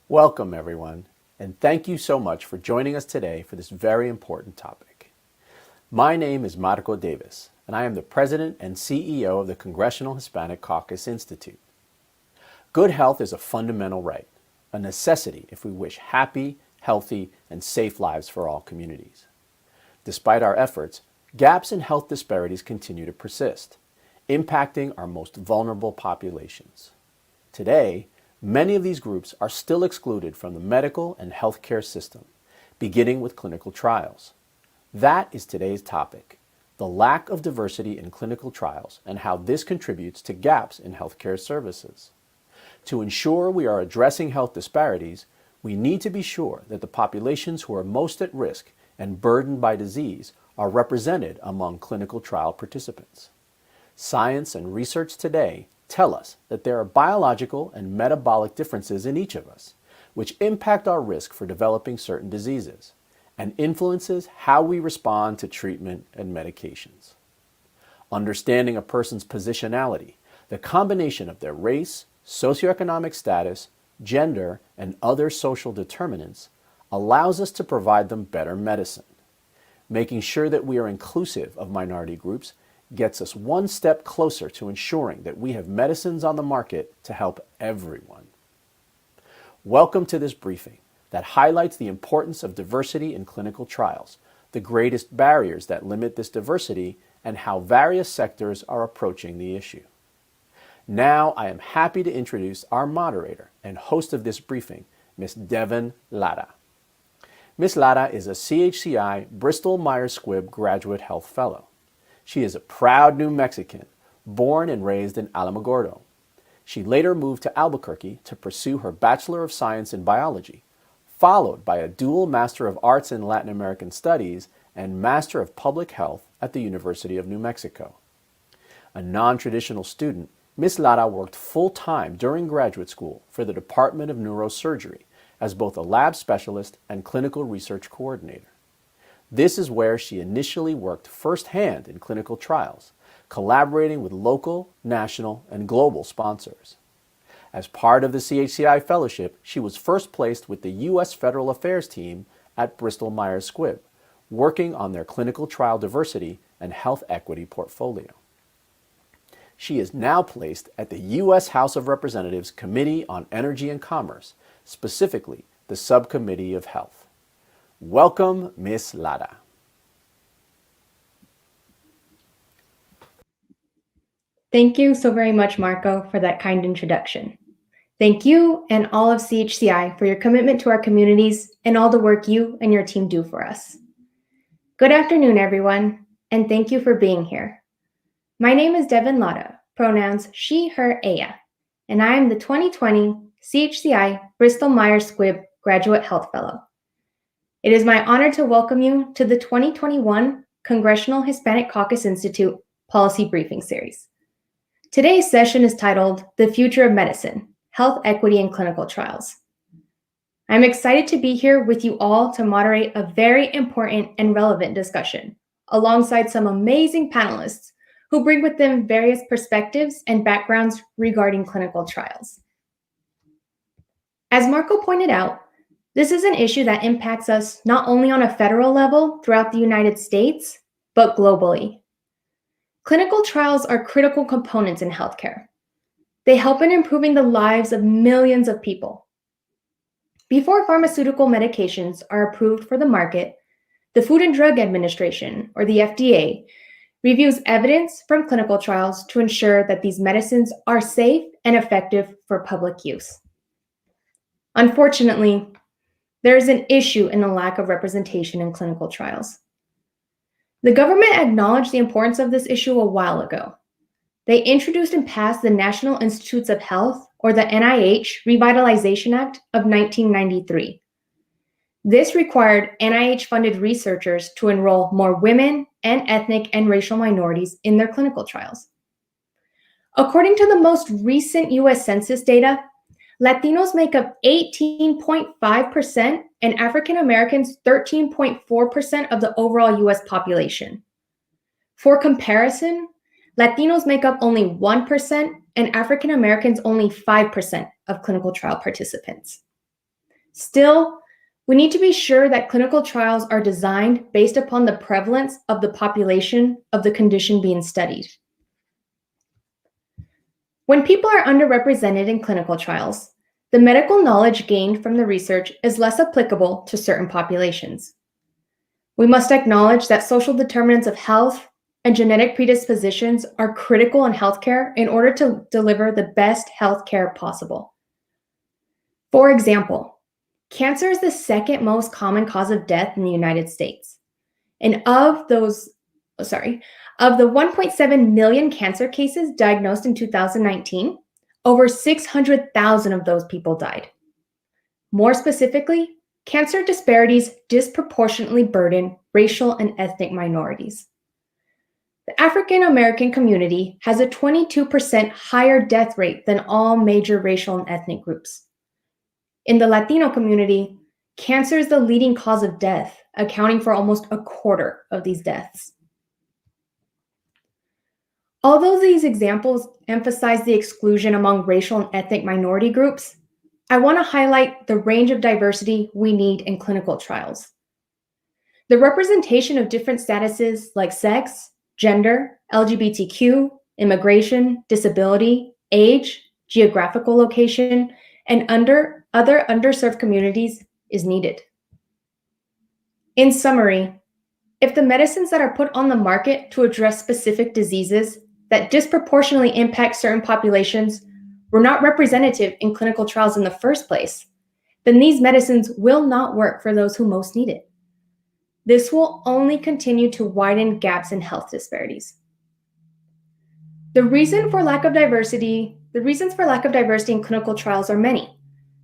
Welcome, everyone, and thank you so much for joining us today for this very important topic. My name is Marco Davis, and I am the President and CEO of the Congressional Hispanic Caucus Institute. Good health is a fundamental right, a necessity if we wish happy, healthy, and safe lives for all communities. Despite our efforts, gaps in health disparities continue to persist, impacting our most vulnerable populations. Today, many of these groups are still excluded from the medical and healthcare system, beginning with clinical trials. That is today's topic, the lack of diversity in clinical trials and how this contributes to gaps in healthcare services. To ensure we are addressing health disparities, we need to be sure that the populations who are most at risk and burdened by disease are represented among clinical trial participants. Science and research today tell us that there are biological and metabolic differences in each of us, which impact our risk for developing certain diseases and influences how we respond to treatment and medications. Understanding a person's positionality, the combination of their race, socioeconomic status, gender, and other social determinants allows us to provide them better medicine. Making sure that we are inclusive of minority groups gets us one step closer to ensuring that we have medicines on the market to help everyone. Welcome to this briefing that highlights the importance of diversity in clinical trials, the greatest barriers that limit this diversity, and how various sectors are approaching the issue. Now I am happy to introduce our moderator and host of this briefing, Ms. Devon Lara. Ms. Lara is a CHCI-Bristol Myers-Squibb Graduate Health Fellow. She is a proud New Mexican, born and raised in Alamogordo. She later moved to Albuquerque to pursue her Bachelor of Science in Biology, followed by a dual Master of Arts in Latin American Studies and Master of Public Health at the University of New Mexico. A non-traditional student, Ms. Lara worked full-time during graduate school for the Department of Neurosurgery as both a lab specialist and clinical research coordinator. This is where she initially worked firsthand in clinical trials, collaborating with local, national, and global sponsors. As part of the CHCI Fellowship, she was first placed with the U.S. Federal Affairs team at Bristol Myers Squibb, working on their clinical trial diversity and health equity portfolio. She is now placed at the U.S. House of Representatives Committee on Energy and Commerce, specifically the Subcommittee of Health. Welcome, Ms. Lara. Thank you so very much, Marco, for that kind introduction. Thank you and all of CHCI for your commitment to our communities and all the work you and your team do for us. Good afternoon, everyone, and thank you for being here. My name is Devon Lara, pronouns she, her, ella, and I am the 2020 CHCI Bristol Myers Squibb Graduate Health Fellow. It is my honor to welcome you to the 2021 Congressional Hispanic Caucus Institute Policy Briefing Series. Today's session is titled The Future of Medicine, Health Equity in Clinical Trials. I'm excited to be here with you all to moderate a very important and relevant discussion, alongside some amazing panelists who bring with them various perspectives and backgrounds regarding clinical trials. As Marco pointed out, this is an issue that impacts us not only on a federal level throughout the United States, but globally. Clinical trials are critical components in healthcare. They help in improving the lives of millions of people. Before pharmaceutical medications are approved for the market, the Food and Drug Administration, or the FDA, reviews evidence from clinical trials to ensure that these medicines are safe and effective for public use. Unfortunately, there is an issue in the lack of representation in clinical trials. The government acknowledged the importance of this issue a while ago. They introduced and passed the National Institutes of Health, or the NIH Revitalization Act of 1993. This required NIH-funded researchers to enroll more women and ethnic and racial minorities in their clinical trials. According to the most recent U.S. Census data, Latinos make up 18.5% and African Americans 13.4% of the overall U.S. population. For comparison, Latinos make up only 1% and African Americans only 5% of clinical trial participants. Still, we need to be sure that clinical trials are designed based upon the prevalence of the population of the condition being studied. When people are underrepresented in clinical trials, the medical knowledge gained from the research is less applicable to certain populations. We must acknowledge that social determinants of health and genetic predispositions are critical in healthcare in order to deliver the best healthcare possible. For example, cancer is the second most common cause of death in the United States. And of the 1.7 million cancer cases diagnosed in 2019, over 600,000 of those people died. More specifically, cancer disparities disproportionately burden racial and ethnic minorities. The African American community has a 22% higher death rate than all major racial and ethnic groups. In the Latino community, cancer is the leading cause of death, accounting for almost a quarter of these deaths. Although these examples emphasize the exclusion among racial and ethnic minority groups, I want to highlight the range of diversity we need in clinical trials. The representation of different statuses like sex, gender, LGBTQ, immigration, disability, age, geographical location, and other underserved communities is needed. In summary, if the medicines that are put on the market to address specific diseases that disproportionately impact certain populations were not representative in clinical trials in the first place, then these medicines will not work for those who most need it. This will only continue to widen gaps in health disparities. The reasons for lack of diversity in clinical trials are many.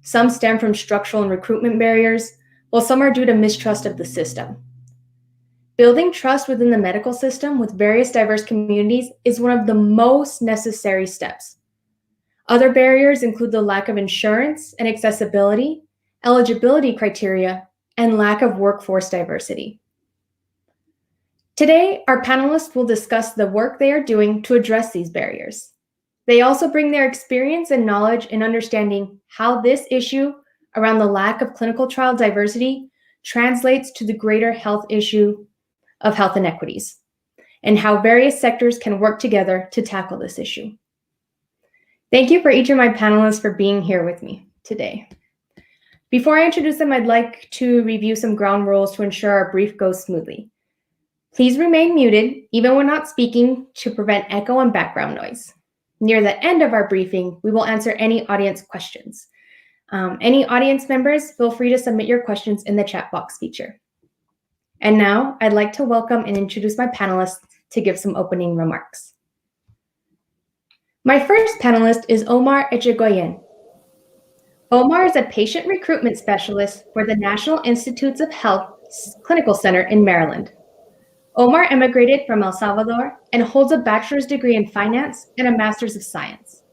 Some stem from structural and recruitment barriers, while some are due to mistrust of the system. Building trust within the medical system with various diverse communities is one of the most necessary steps. Other barriers include the lack of insurance and accessibility, eligibility criteria, and lack of workforce diversity. Today, our panelists will discuss the work they are doing to address these barriers. They also bring their experience and knowledge in understanding how this issue around the lack of clinical trial diversity translates to the greater health issue of health inequities, and how various sectors can work together to tackle this issue. Thank you for each of my panelists for being here with me today. Before I introduce them, I'd like to review some ground rules to ensure our brief goes smoothly. Please remain muted, even when not speaking, to prevent echo and background noise. Near the end of our briefing, we will answer any audience questions. Any audience members, feel free to submit your questions in the chat box feature. And now, I'd like to welcome and introduce my panelists to give some opening remarks. My first panelist is Omar Ichagoyen. Omar is a patient recruitment specialist for the National Institutes of Health Clinical Center in Maryland. Omar immigrated from El Salvador and holds a bachelor's degree in finance and a master's of science.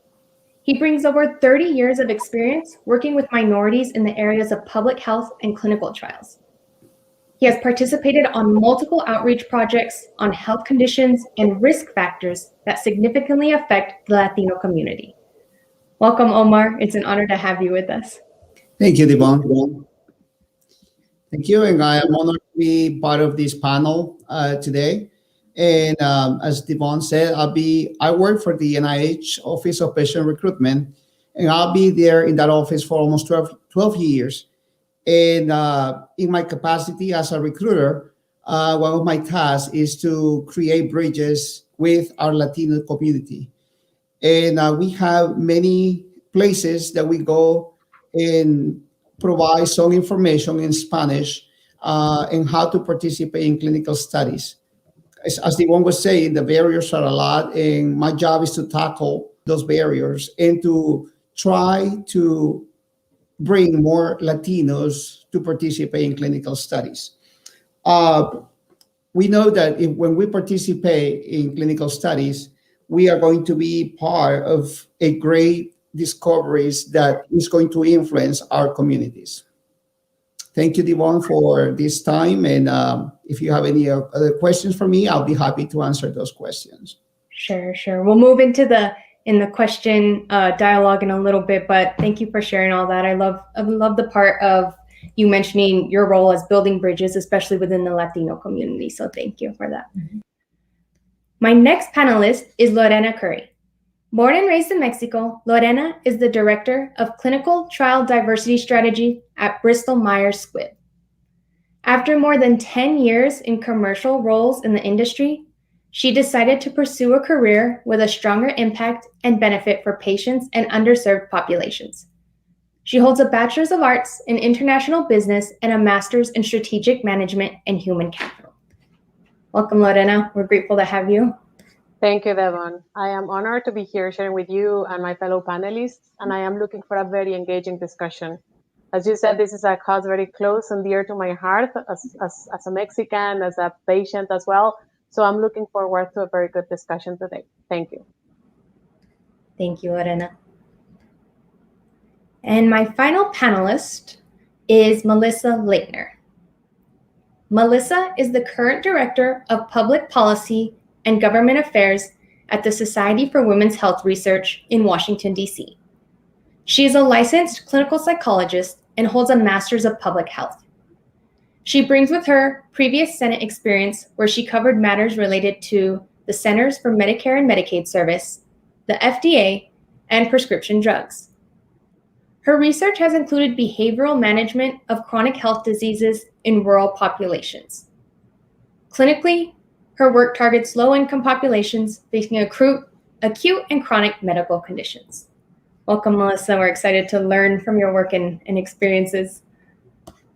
He brings over 30 years of experience working with minorities in the areas of public health and clinical trials. He has participated on multiple outreach projects on health conditions and risk factors that significantly affect the Latino community. Welcome, Omar. It's an honor to have you with us. Thank you, Devon. Thank you, and I am honored to be part of this panel today. And as Devon said, I work for the NIH Office of Patient Recruitment, and I'll be there in that office for almost 12 years. And in my capacity as a recruiter, one of my tasks is to create bridges with our Latino community. And we have many places that we go and provide some information in Spanish and how to participate in clinical studies. As Devon was saying, the barriers are a lot, and my job is to tackle those barriers and to try to bring more Latinos to participate in clinical studies. We know that when we participate in clinical studies, we are going to be part of a great discoveries that is going to influence our communities. Thank you, Devon, for this time. And if you have any other questions for me, I'll be happy to answer those questions. Sure. We'll move into the in the question dialogue in a little bit, but thank you for sharing all that. I love the part of you mentioning your role as building bridges, especially within the Latino community. So thank you for that. My next panelist is Lorena Curry. Born and raised in Mexico, Lorena is the Director of Clinical Trial Diversity Strategy at Bristol Myers Squibb. After more than 10 years in commercial roles in the industry, she decided to pursue a career with a stronger impact and benefit for patients and underserved populations. She holds a Bachelor's of Arts in International Business and a Master's in Strategic Management and Human Capital. Welcome, Lorena. We're grateful to have you. Thank you, Devon. I am honored to be here sharing with you and my fellow panelists, and I am looking for a very engaging discussion. As you said, this is a cause very close and dear to my heart as a Mexican, as a patient as well. So I'm looking forward to a very good discussion today. Thank you. Thank you, Lorena. And my final panelist is Melissa Leitner. Melissa is the current Director of Public Policy and Government Affairs at the Society for Women's Health Research in Washington, D.C. She is a licensed clinical psychologist and holds a Master's of Public Health. She brings with her previous Senate experience where she covered matters related to the Centers for Medicare and Medicaid Service, the FDA, and prescription drugs. Her research has included behavioral management of chronic health diseases in rural populations. Clinically, her work targets low-income populations facing acute and chronic medical conditions. Welcome, Melissa. We're excited to learn from your work and experiences.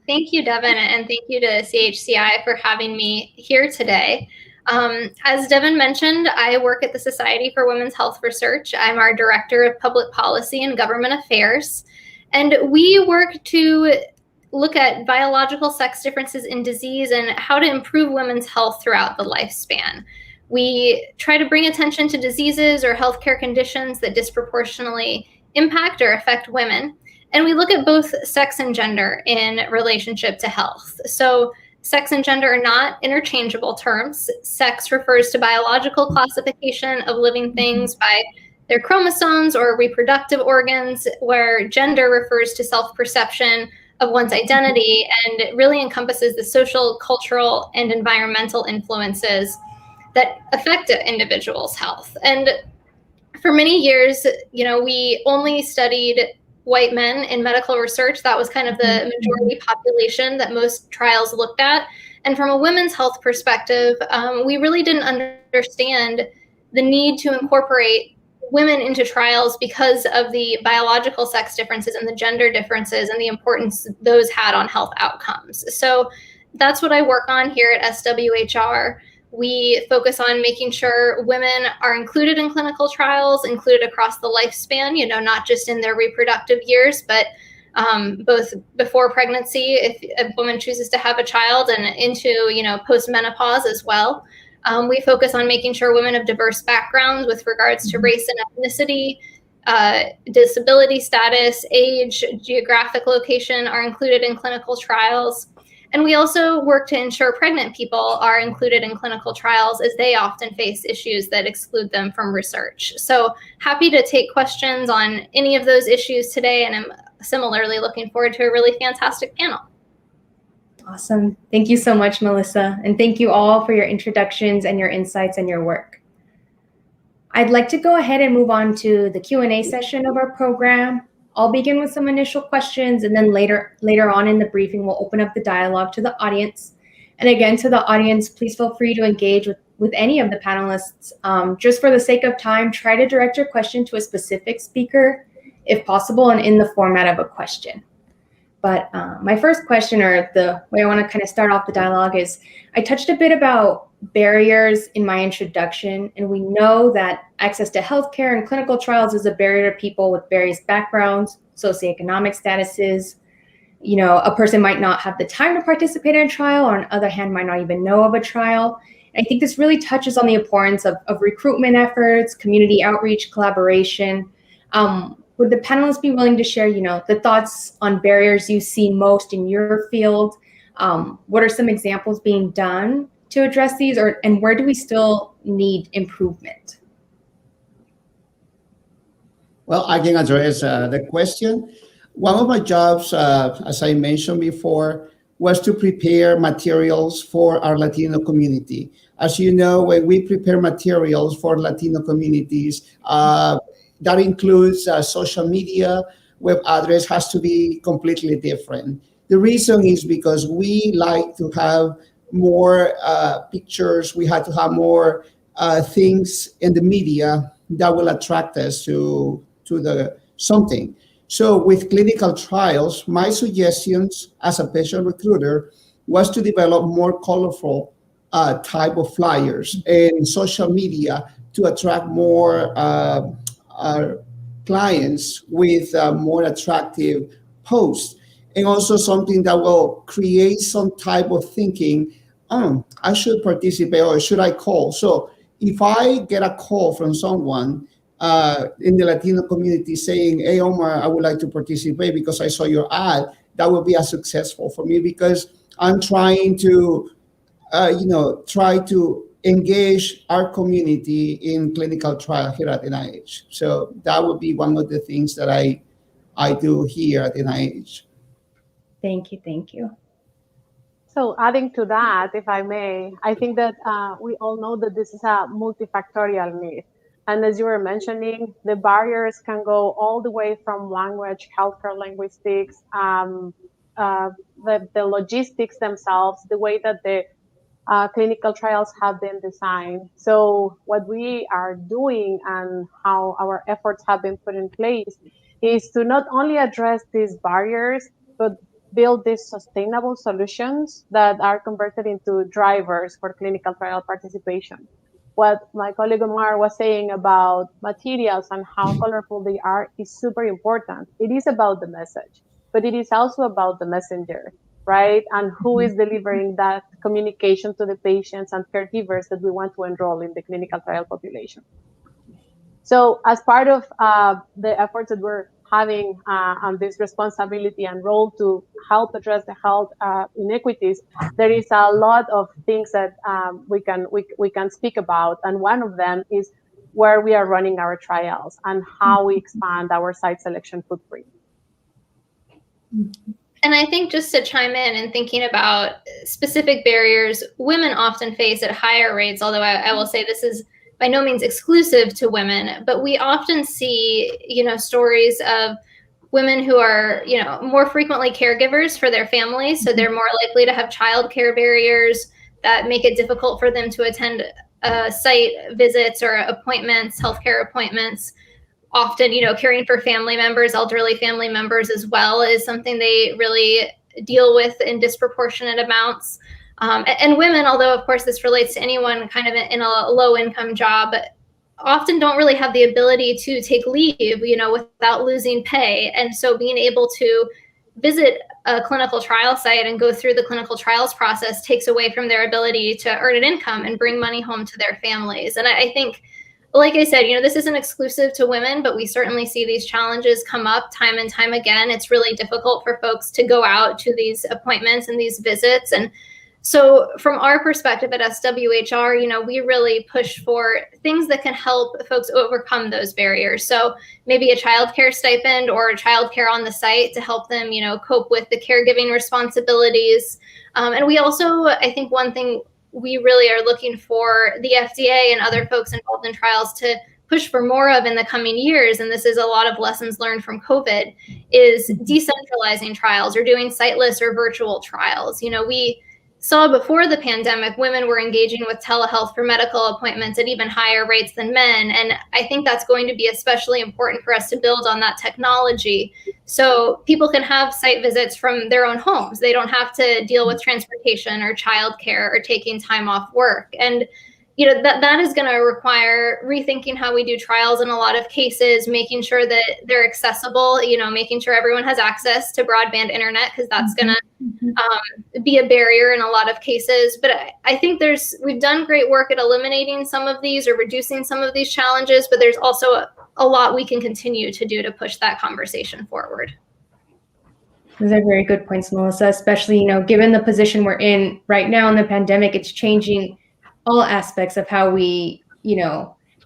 Thank you, Devon, and thank you to CHCI for having me here today. As Devon mentioned, I work at the Society for Women's Health Research. I'm our Director of Public Policy and Government Affairs, and we work to look at biological sex differences in disease and how to improve women's health throughout the lifespan. We try to bring attention to diseases or healthcare conditions that disproportionately impact or affect women. And we look at both sex and gender in relationship to health. So sex and gender are not interchangeable terms. Sex refers to biological classification of living things by their chromosomes or reproductive organs, where gender refers to self-perception of one's identity, and it really encompasses the social, cultural, and environmental influences that affect an individual's health. And for many years, we only studied white men in medical research. That was kind of the majority population that most trials looked at. And from a women's health perspective, we really didn't understand the need to incorporate women into trials because of the biological sex differences and the gender differences and the importance those had on health outcomes. So that's what I work on here at SWHR. We focus on making sure women are included in clinical trials, included across the lifespan, not just in their reproductive years, but both before pregnancy, if a woman chooses to have a child, and into, post-menopause as well. We focus on making sure women of diverse backgrounds with regards to race and ethnicity, disability status, age, geographic location are included in clinical trials. And we also work to ensure pregnant people are included in clinical trials, as they often face issues that exclude them from research. So happy to take questions on any of those issues today, and I'm similarly looking forward to a really fantastic panel. Awesome. Thank you so much, Melissa. And thank you all for your introductions and your insights and your work. I'd like to go ahead and move on to the Q&A session of our program. I'll begin with some initial questions, and then later on in the briefing, we'll open up the dialogue to the audience. And again, to the audience, please feel free to engage with any of the panelists. Just for the sake of time, try to direct your question to a specific speaker, if possible, and in the format of a question. But my first question, or the way I want to kind of start off the dialogue, is I touched a bit about barriers in my introduction, and we know that access to healthcare and clinical trials is a barrier to people with various backgrounds, socioeconomic statuses. A person might not have the time to participate in a trial, or on the other hand, might not even know of a trial. And I think this really touches on the importance of recruitment efforts, community outreach, collaboration. Would the panelists be willing to share, the thoughts on barriers you see most in your field? What are some examples being done to address these, and where do we still need improvement? Well, I can address the question. One of my jobs, as I mentioned before, was to prepare materials for our Latino community. As you know, when we prepare materials for Latino communities, that includes social media, web address has to be completely different. The reason is because we like to have more pictures, we had to have more things in the media that will attract us to the something. So with clinical trials, my suggestions as a patient recruiter was to develop more colorful type of flyers and social media to attract more clients with more attractive posts, and also something that will create some type of thinking, oh, I should participate or should I call? So if I get a call from someone in the Latino community saying, hey, Omar, I would like to participate because I saw your ad, that would be as successful for me because I'm trying to, try to engage our community in clinical trial here at NIH. So that would be one of the things that I do here at NIH. Thank you. Thank you. So adding to that, if I may, I think that we all know that this is a multifactorial need. And as you were mentioning, the barriers can go all the way from language, healthcare linguistics, the logistics themselves, the way that the clinical trials have been designed. So what we are doing and how our efforts have been put in place is to not only address these barriers, but build these sustainable solutions that are converted into drivers for clinical trial participation. What my colleague Omar was saying about materials and how colorful they are is super important. It is about the message, but it is also about the messenger, right? And who is delivering that communication to the patients and caregivers that we want to enroll in the clinical trial population. So as part of the efforts that we're having on this responsibility and role to help address the health inequities, there is a lot of things that we can speak about. And one of them is where we are running our trials and how we expand our site selection footprint. And I think just to chime in and thinking about specific barriers women often face at higher rates, although I will say this is by no means exclusive to women, but we often see, stories of women who are, more frequently caregivers for their families. So they're more likely to have childcare barriers that make it difficult for them to attend site visits or appointments, healthcare appointments. Often, caring for family members, elderly family members as well, is something they really deal with in disproportionate amounts. And women, although of course this relates to anyone kind of in a low income job, often don't really have the ability to take leave, without losing pay. And so being able to visit a clinical trial site and go through the clinical trials process takes away from their ability to earn an income and bring money home to their families. And I think, like I said, this isn't exclusive to women, but we certainly see these challenges come up time and time again. It's really difficult for folks to go out to these appointments and these visits. And so from our perspective at SWHR, we really push for things that can help folks overcome those barriers. So maybe a childcare stipend or childcare on the site to help them, cope with the caregiving responsibilities. And we also, I think one thing we really are looking for the FDA and other folks involved in trials to push for more of in the coming years, and this is a lot of lessons learned from COVID, is decentralizing trials or doing siteless or virtual trials. We saw before the pandemic, women were engaging with telehealth for medical appointments at even higher rates than men. And I think that's going to be especially important for us to build on that technology so people can have site visits from their own homes. They don't have to deal with transportation or childcare or taking time off work. And that is going to require rethinking how we do trials in a lot of cases, making sure that they're accessible, making sure everyone has access to broadband internet, because that's going to be a barrier in a lot of cases. But I think we've done great work at eliminating some of these or reducing some of these challenges, but there's also a lot we can continue to do to push that conversation forward. Those are very good points, Melissa, especially, given the position we're in right now in the pandemic, it's changing all aspects of how we,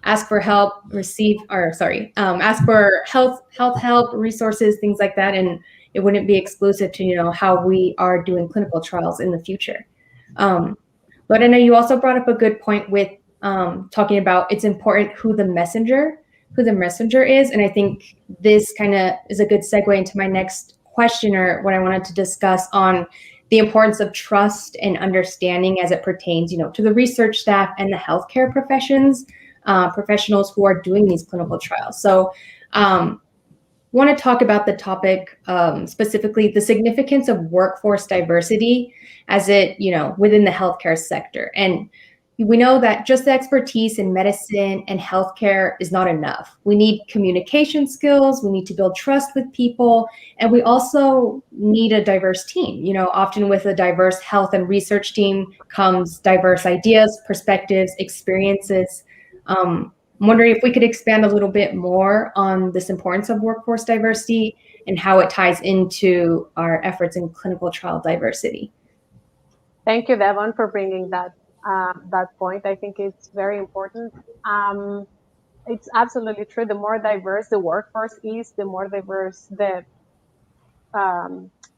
ask for help, ask for health help, resources, things like that, and it wouldn't be exclusive to how we are doing clinical trials in the future. Lorena, you also brought up a good point with talking about it's important who the messenger is, and I think this kind of is a good segue into my next question, or what I wanted to discuss on the importance of trust and understanding as it pertains, to the research staff and the healthcare professionals who are doing these clinical trials. So, want to talk about the topic, specifically the significance of workforce diversity as it, within the healthcare sector. And we know that just the expertise in medicine and healthcare is not enough. We need communication skills, we need to build trust with people, and we also need a diverse team. Often with a diverse health and research team comes diverse ideas, perspectives, experiences. I'm wondering if we could expand a little bit more on this importance of workforce diversity and how it ties into our efforts in clinical trial diversity. Thank you, Devon, for bringing that point. I think it's very important. It's absolutely true. The more diverse the workforce is, the more diverse the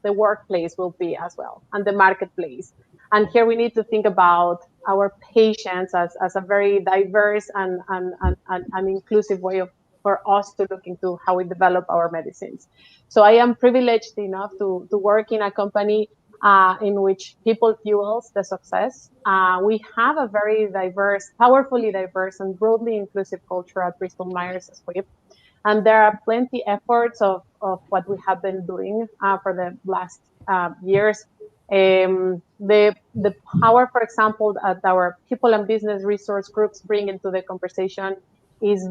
workplace will be as well, and the marketplace. And here we need to think about our patients as a very diverse and inclusive way for us to look into how we develop our medicines. So I am privileged enough to work in a company in which people fuels the success. We have a very diverse, powerfully diverse, and broadly inclusive culture at Bristol Myers Squibb. And there are plenty efforts of what we have been doing for the last years. The power, for example, that our people and business resource groups bring into the conversation is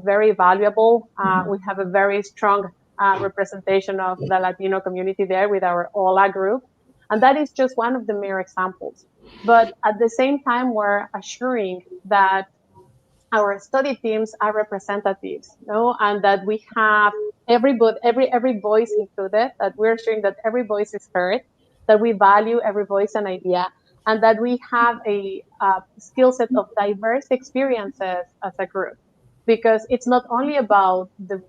very valuable. We have a very strong representation of the Latino community there with our OLA group. And that is just one of the mere examples. But at the same time, we're assuring that our study teams are representatives, and that we have every voice included, that we're assuring that every voice is heard, that we value every voice and idea, and that we have a skill set of diverse experiences as a group. Because it's not only about the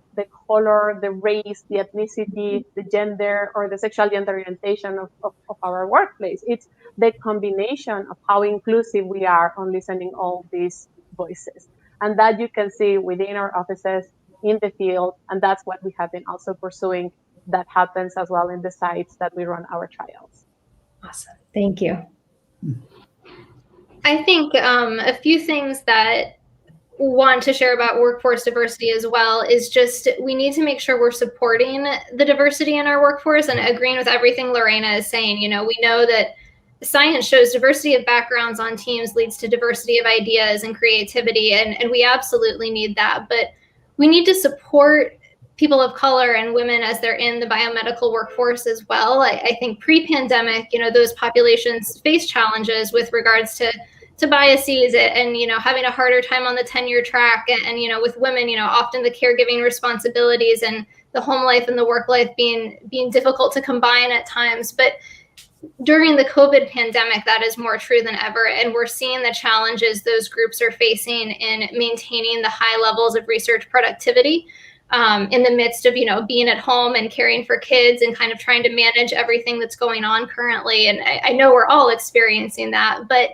color, the race, the ethnicity, the gender, or the sexual gender orientation of our workplace. It's the combination of how inclusive we are on listening all these voices. And that you can see within our offices, in the field, and that's what we have been also pursuing. That happens as well in the sites that we run our trials. Awesome. Thank you. I think a few things that want to share about workforce diversity as well is just we need to make sure we're supporting the diversity in our workforce, and agreeing with everything Lorena is saying. We know that science shows diversity of backgrounds on teams leads to diversity of ideas and creativity, and we absolutely need that. But we need to support people of color and women as they're in the biomedical workforce as well. I think pre-pandemic, those populations face challenges with regards to biases and having a harder time on the tenure track, and with women, often the caregiving responsibilities and the home life and the work life being difficult to combine at times. But during the COVID pandemic, that is more true than ever, and we're seeing the challenges those groups are facing in maintaining the high levels of research productivity in the midst of being at home and caring for kids and kind of trying to manage everything that's going on currently. And I know we're all experiencing that, but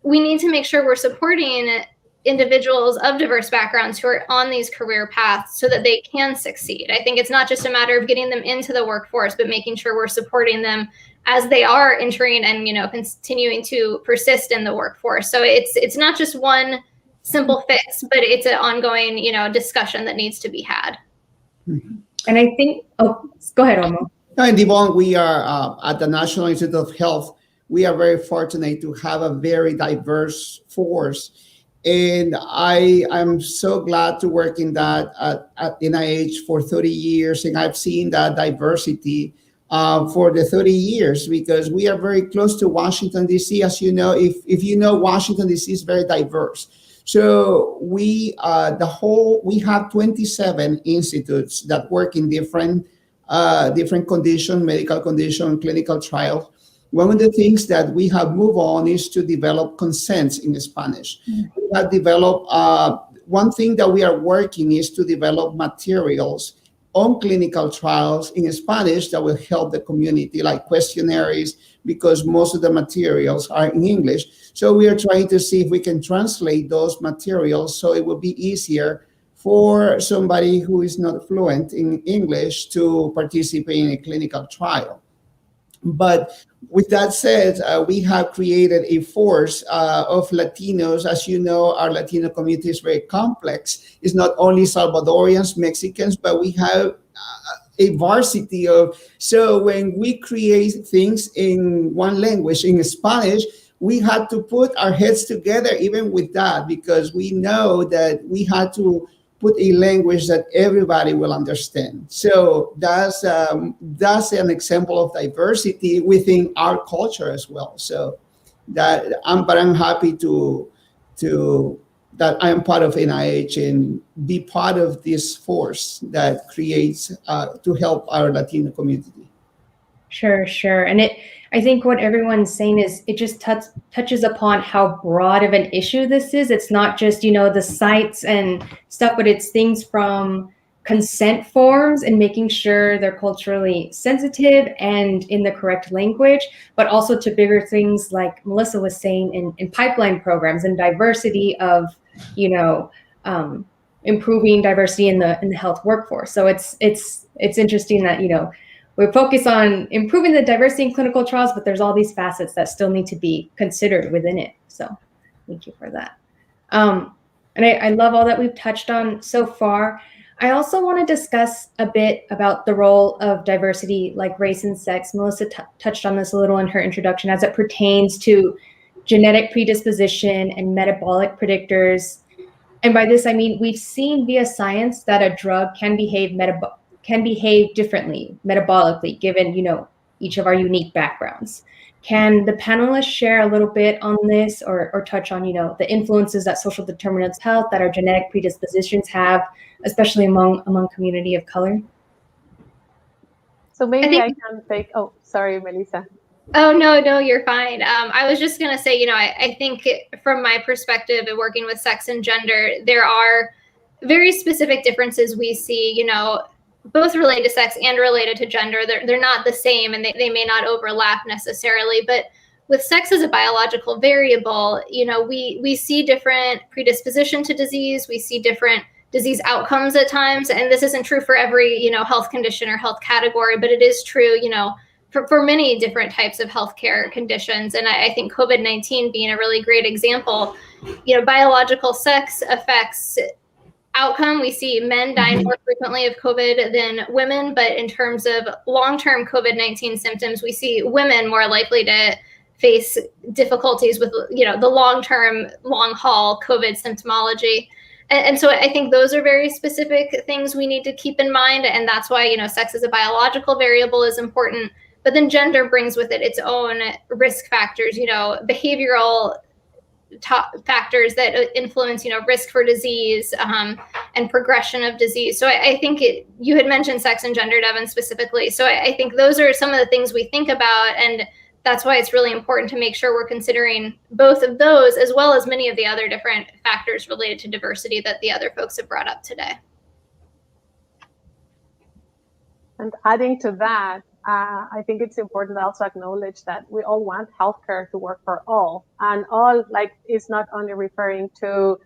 we need to make sure we're supporting individuals of diverse backgrounds who are on these career paths so that they can succeed. I think it's not just a matter of getting them into the workforce, but making sure we're supporting them as they are entering and continuing to persist in the workforce. So it's not just one simple fix, but it's an ongoing discussion that needs to be had. And I think, go ahead, Omar. And Devon, we are at the National Institute of Health. We are very fortunate to have a very diverse force. And I'm so glad to work in that at NIH for 30 years. And I've seen that diversity for the 30 years, because we are very close to Washington, D.C. As you know, if you know, Washington, D.C. is very diverse. So we have 27 institutes that work in different conditions, medical condition, clinical trials. One of the things that we have moved on is to develop consents in Spanish. We have developed one thing that we are working is to develop materials on clinical trials in Spanish that will help the community, like questionnaires, because most of the materials are in English. So we are trying to see if we can translate those materials so it will be easier for somebody who is not fluent in English to participate in a clinical trial. But with that said, we have created a force of Latinos. As you know, our Latino community is very complex. It's not only Salvadorians, Mexicans, but we have a varsity of. So when we create things in one language, in Spanish, we had to put our heads together even with that, because we know that we had to put a language that everybody will understand. So that's an example of diversity within our culture as well. So but I'm happy to that I am part of NIH and be part of this force that creates to help our Latino community. Sure. And I think what everyone's saying is it just touches upon how broad of an issue this is. It's not just, the sites and stuff, but it's things from consent forms and making sure they're culturally sensitive and in the correct language, but also to bigger things like Melissa was saying in pipeline programs and diversity of, improving diversity in the health workforce. So it's interesting that, we focus on improving the diversity in clinical trials, but there's all these facets that still need to be considered within it. So thank you for that. And I love all that we've touched on so far. I also want to discuss a bit about the role of diversity, like race and sex. Melissa touched on this a little in her introduction as it pertains to genetic predisposition and metabolic predictors. And by this, I mean, we've seen via science that a drug can behave differently metabolically, given, each of our unique backgrounds. Can the panelists share a little bit on this or touch on, the influences that social determinants of health, that our genetic predispositions have, especially among community of color? So maybe I can take, oh, sorry, Melissa. Oh, no, you're fine. I was just going to say, I think from my perspective of working with sex and gender, there are very specific differences we see, both related to sex and related to gender. They're not the same and they may not overlap necessarily, but with sex as a biological variable, we see different predisposition to disease. We see different disease outcomes at times. And this isn't true for every, health condition or health category, but it is true, for many different types of healthcare conditions. And I think COVID-19 being a really great example, biological sex affects outcome. We see men die more frequently of COVID than women, but in terms of long-term COVID-19 symptoms, we see women more likely to face difficulties with, the long-term, long-haul COVID symptomology. And so I think those are very specific things we need to keep in mind. And that's why, sex as a biological variable is important. But then gender brings with it its own risk factors, behavioral factors that influence, risk for disease and progression of disease. So I think you had mentioned sex and gender, Devon, specifically. So I think those are some of the things we think about. And that's why it's really important to make sure we're considering both of those, as well as many of the other different factors related to diversity that the other folks have brought up today. And adding to that, I think it's important to also acknowledge that we all want healthcare to work for all, and all is not only referring to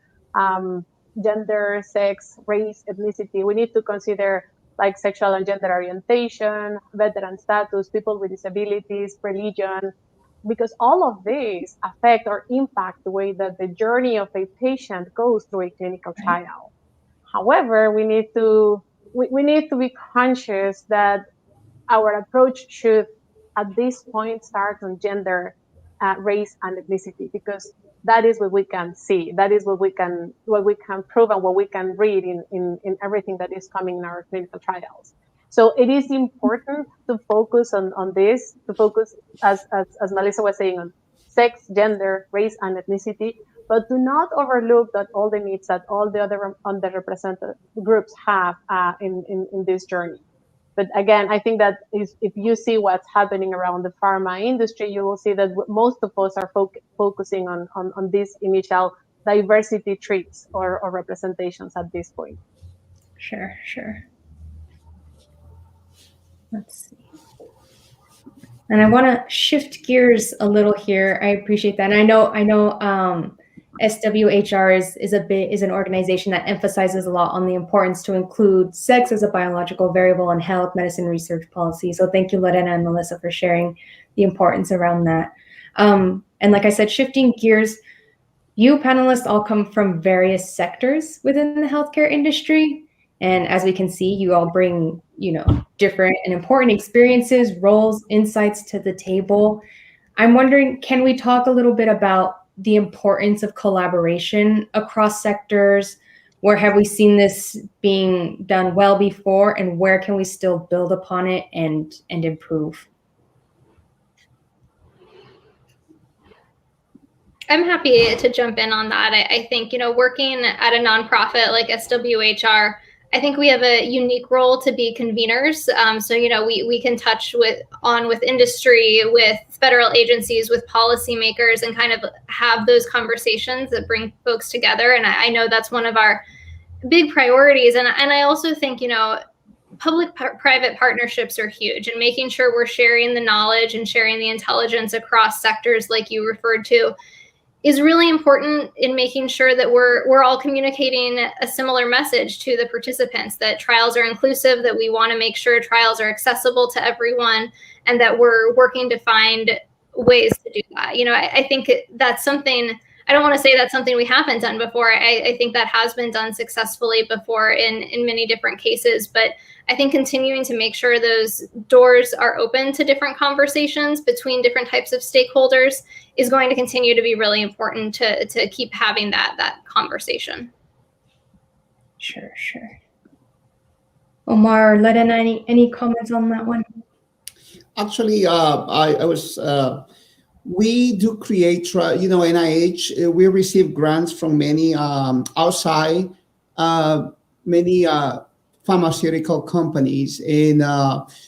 gender, sex, race, ethnicity. We need to consider sexual and gender orientation, veteran status, people with disabilities, religion, because all of these affect or impact the way that the journey of a patient goes through a clinical trial. However, we need to be conscious that our approach should, at this point, start on gender, race, and ethnicity, because that is what we can see. That is what we can prove and what we can read in everything that is coming in our clinical trials. So it is important to focus on this, to focus, as Melissa was saying, on sex, gender, race, and ethnicity, but do not overlook that all the needs that all the other underrepresented groups have in this journey. But again, I think that if you see what's happening around the pharma industry, you will see that most of us are focusing on this initial diversity treats or representations at this point. Sure. Let's see. And I want to shift gears a little here. I appreciate that. And I know SWHR is an organization that emphasizes a lot on the importance to include sex as a biological variable in health, medicine, research policy. So thank you, Lorena and Melissa, for sharing the importance around that. And like I said, shifting gears, you panelists all come from various sectors within the healthcare industry. And as we can see, you all bring, different and important experiences, roles, insights to the table. I'm wondering, can we talk a little bit about the importance of collaboration across sectors? Where have we seen this being done well before, and where can we still build upon it and improve? I'm happy to jump in on that. I think, working at a nonprofit like SWHR, I think we have a unique role to be conveners. So, we can touch with industry, with federal agencies, with policymakers, and kind of have those conversations that bring folks together. And I know that's one of our big priorities. And I also think, public-private partnerships are huge, and making sure we're sharing the knowledge and sharing the intelligence across sectors like you referred to is really important in making sure that we're all communicating a similar message to the participants, that trials are inclusive, that we want to make sure trials are accessible to everyone, and that we're working to find ways to do that. I think that's something, I don't want to say that's something we haven't done before. I think that has been done successfully before in many different cases, but I think continuing to make sure those doors are open to different conversations between different types of stakeholders is going to continue to be really important to keep having that conversation. Sure. Omar, Lorena, any comments on that one? Actually, I was. We do create, NIH. We receive grants from many outside, many pharmaceutical companies, and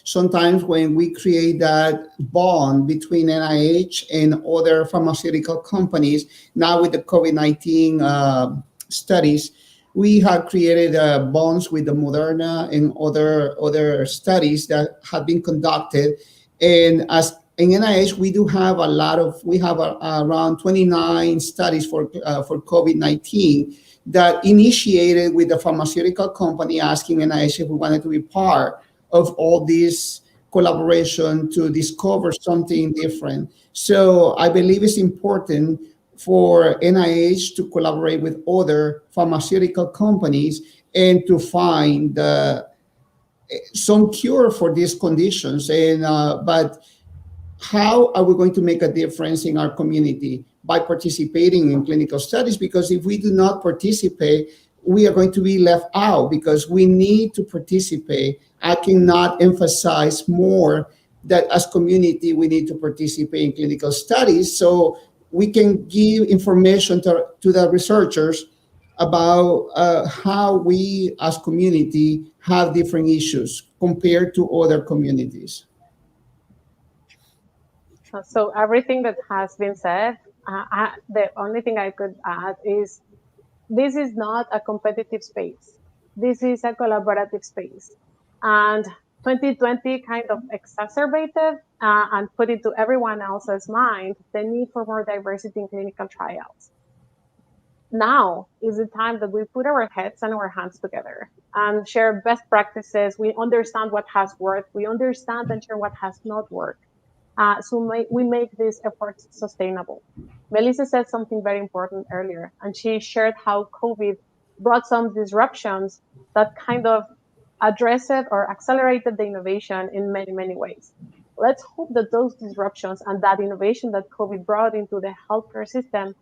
sometimes when we create that bond between NIH and other pharmaceutical companies, now with the COVID-19 studies, we have created bonds with the Moderna and other studies that have been conducted. And as in NIH, we have around 29 studies for COVID-19 that initiated with the pharmaceutical company asking NIH if we wanted to be part of all this collaboration to discover something different. So I believe it's important for NIH to collaborate with other pharmaceutical companies and to find some cure for these conditions. But how are we going to make a difference in our community? By participating in clinical studies, because if we do not participate, we are going to be left out, because we need to participate. I cannot emphasize more that as community, we need to participate in clinical studies so we can give information to the researchers about how we as community have different issues compared to other communities. So everything that has been said, the only thing I could add is this is not a competitive space. This is a collaborative space. And 2020 kind of exacerbated and put into everyone else's mind the need for more diversity in clinical trials. Now is the time that we put our heads and our hands together and share best practices. We understand what has worked. We understand and share what has not worked. So we make these efforts sustainable. Melissa said something very important earlier, and she shared how COVID brought some disruptions that kind of addressed or accelerated the innovation in many, many ways. Let's hope that those disruptions and that innovation that COVID brought into the healthcare system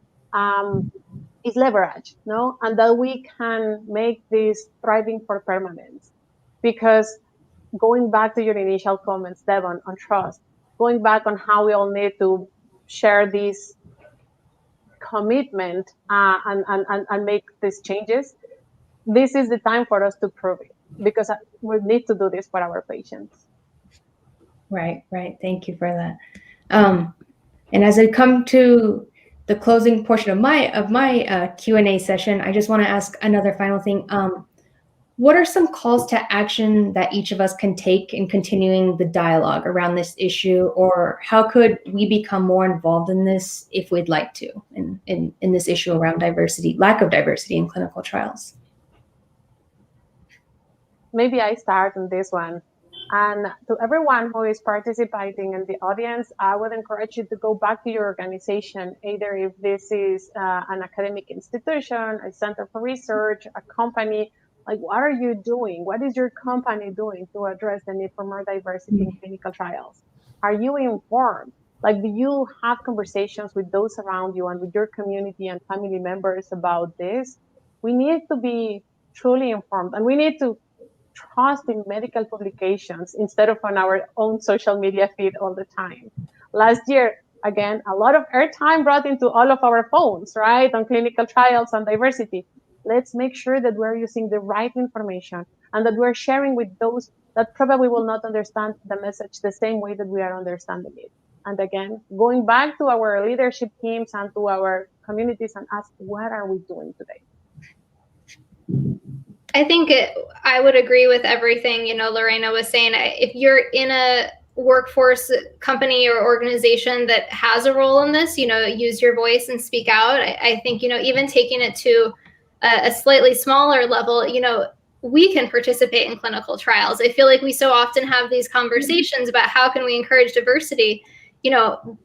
is leveraged, and that we can make this thriving for permanence. Because going back to your initial comments, Devon, on trust, going back on how we all need to share this commitment and make these changes, this is the time for us to prove it, because we need to do this for our patients. Right. Thank you for that. And as I come to the closing portion of my Q&A session, I just want to ask another final thing. What are some calls to action that each of us can take in continuing the dialogue around this issue, or how could we become more involved in this if we'd like to, in this issue around diversity, lack of diversity in clinical trials? Maybe I start on this one. And to everyone who is participating in the audience, I would encourage you to go back to your organization, either if this is an academic institution, a center for research, a company. Like, what are you doing? What is your company doing to address the need for more diversity in clinical trials? Are you informed? Like, do you have conversations with those around you and with your community and family members about this? We need to be truly informed, and we need to trust in medical publications instead of on our own social media feed all the time. Last year, again, a lot of airtime brought into all of our phones, right, on clinical trials on diversity. Let's make sure that we're using the right information and that we're sharing with those that probably will not understand the message the same way that we are understanding it. And again, going back to our leadership teams and to our communities and ask, what are we doing today? I think I would agree with everything, Lorena was saying. If you're in a workforce company or organization that has a role in this, use your voice and speak out. I think, even taking it to a slightly smaller level, we can participate in clinical trials. I feel like we so often have these conversations about how can we encourage diversity.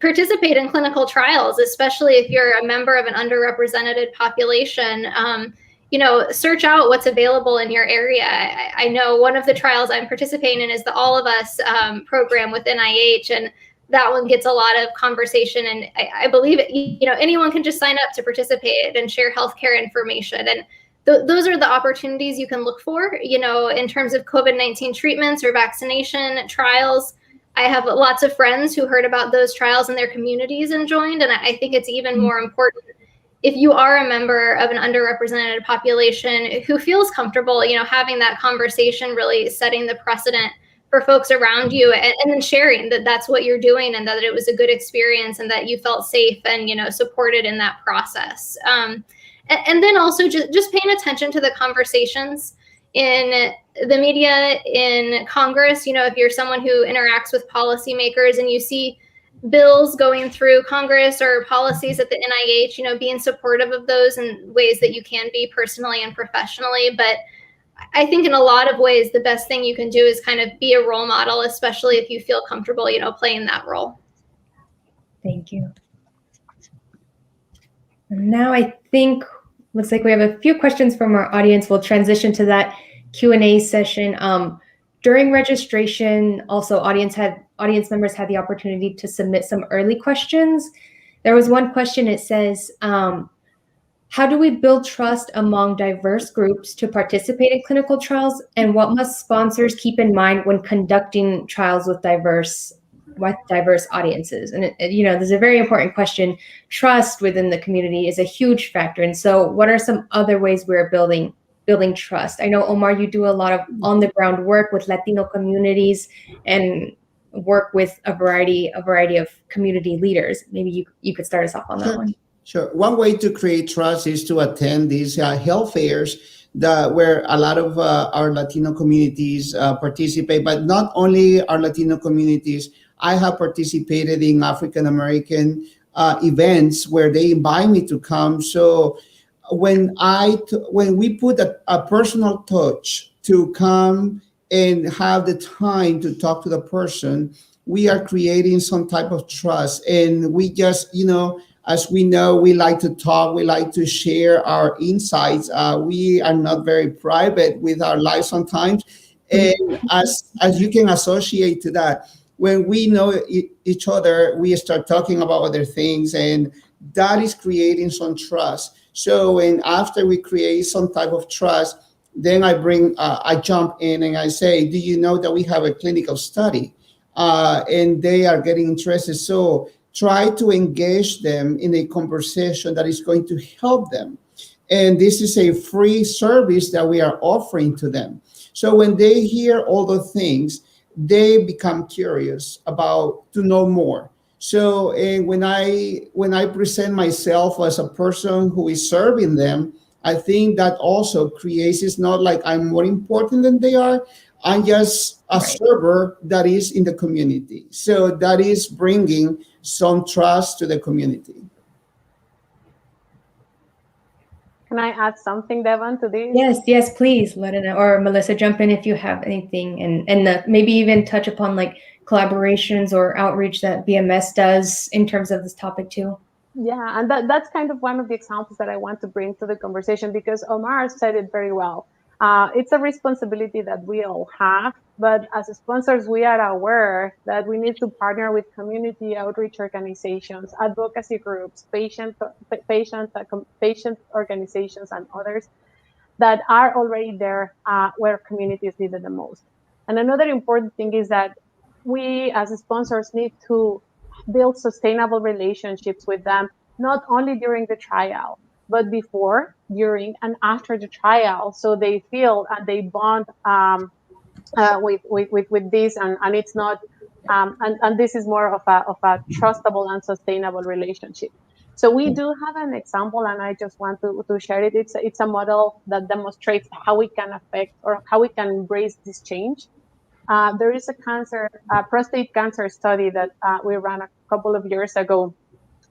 Participate in clinical trials, especially if you're a member of an underrepresented population. Search out what's available in your area. I know one of the trials I'm participating in is the All of Us program with NIH, and that one gets a lot of conversation. And I believe anyone can just sign up to participate and share healthcare information. And those are the opportunities you can look for, in terms of COVID-19 treatments or vaccination trials. I have lots of friends who heard about those trials in their communities and joined. And I think it's even more important if you are a member of an underrepresented population who feels comfortable, having that conversation, really setting the precedent for folks around you, and then sharing that that's what you're doing and that it was a good experience and that you felt safe and, supported in that process. And then also just paying attention to the conversations in the media, in Congress. If you're someone who interacts with policymakers and you see bills going through Congress or policies at the NIH, being supportive of those in ways that you can be personally and professionally. But I think in a lot of ways, the best thing you can do is kind of be a role model, especially if you feel comfortable, playing that role. Thank you. And now I think, looks like we have a few questions from our audience. We'll transition to that Q&A session. During registration, also audience members had the opportunity to submit some early questions. There was one question, it says, how do we build trust among diverse groups to participate in clinical trials? And what must sponsors keep in mind when conducting trials with diverse audiences? And there's a very important question. Trust within the community is a huge factor. And so what are some other ways we're building trust? I know, Omar, you do a lot of on-the-ground work with Latino communities and work with a variety of community leaders. Maybe you could start us off on that one. Sure. One way to create trust is to attend these health fairs where a lot of our Latino communities participate, but not only our Latino communities. I have participated in African-American events where they invite me to come. So when we put a personal touch to come and have the time to talk to the person, we are creating some type of trust. And we just, as we know, we like to talk, we like to share our insights. We are not very private with our lives sometimes. And as you can associate to that, when we know each other, we start talking about other things, and that is creating some trust. So when after we create some type of trust, then I jump in and I say, do you know that we have a clinical study? And they are getting interested. So try to engage them in a conversation that is going to help them. And this is a free service that we are offering to them. So when they hear all the things, they become curious to know more. So when I present myself as a person who is serving them, I think that also creates, it's not like I'm more important than they are. I'm just a server that is in the community. So that is bringing some trust to the community. Can I add something, Devon, to this? Yes, please, Lorena or Melissa, jump in if you have anything, and maybe even touch upon like collaborations or outreach that BMS does in terms of this topic too. Yeah, and that's kind of one of the examples that I want to bring to the conversation, because Omar said it very well. It's a responsibility that we all have, but as sponsors, we are aware that we need to partner with community outreach organizations, advocacy groups, patient organizations, and others that are already there where communities need it the most. And another important thing is that we as sponsors need to build sustainable relationships with them, not only during the trial, but before, during, and after the trial, so they feel and they bond with this, and it's not, and this is more of a trustable and sustainable relationship. So we do have an example, and I just want to share it. It's a model that demonstrates how we can affect or how we can embrace this change. There is a prostate cancer study that we ran a couple of years ago.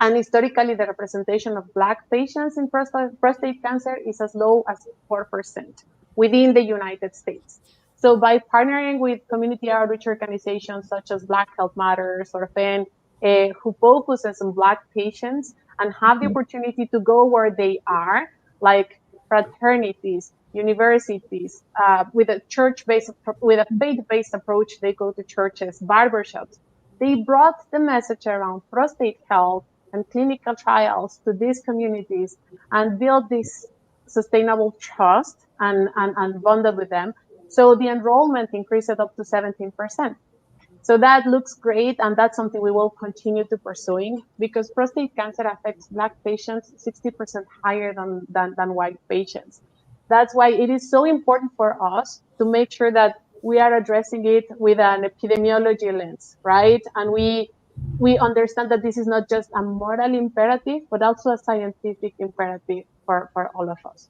And historically, the representation of Black patients in prostate cancer is as low as 4% within the United States. So by partnering with community outreach organizations such as Black Health Matters or FEN, who focuses on Black patients and have the opportunity to go where they are, like fraternities, universities, with a faith-based approach, they go to churches, barbershops. They brought the message around prostate health and clinical trials to these communities and build this sustainable trust and bonded with them. So the enrollment increased up to 17%. So that looks great, and that's something we will continue to pursuing, because prostate cancer affects Black patients 60% higher than white patients. That's why it is so important for us to make sure that we are addressing it with an epidemiology lens, right? And we understand that this is not just a moral imperative, but also a scientific imperative for all of us.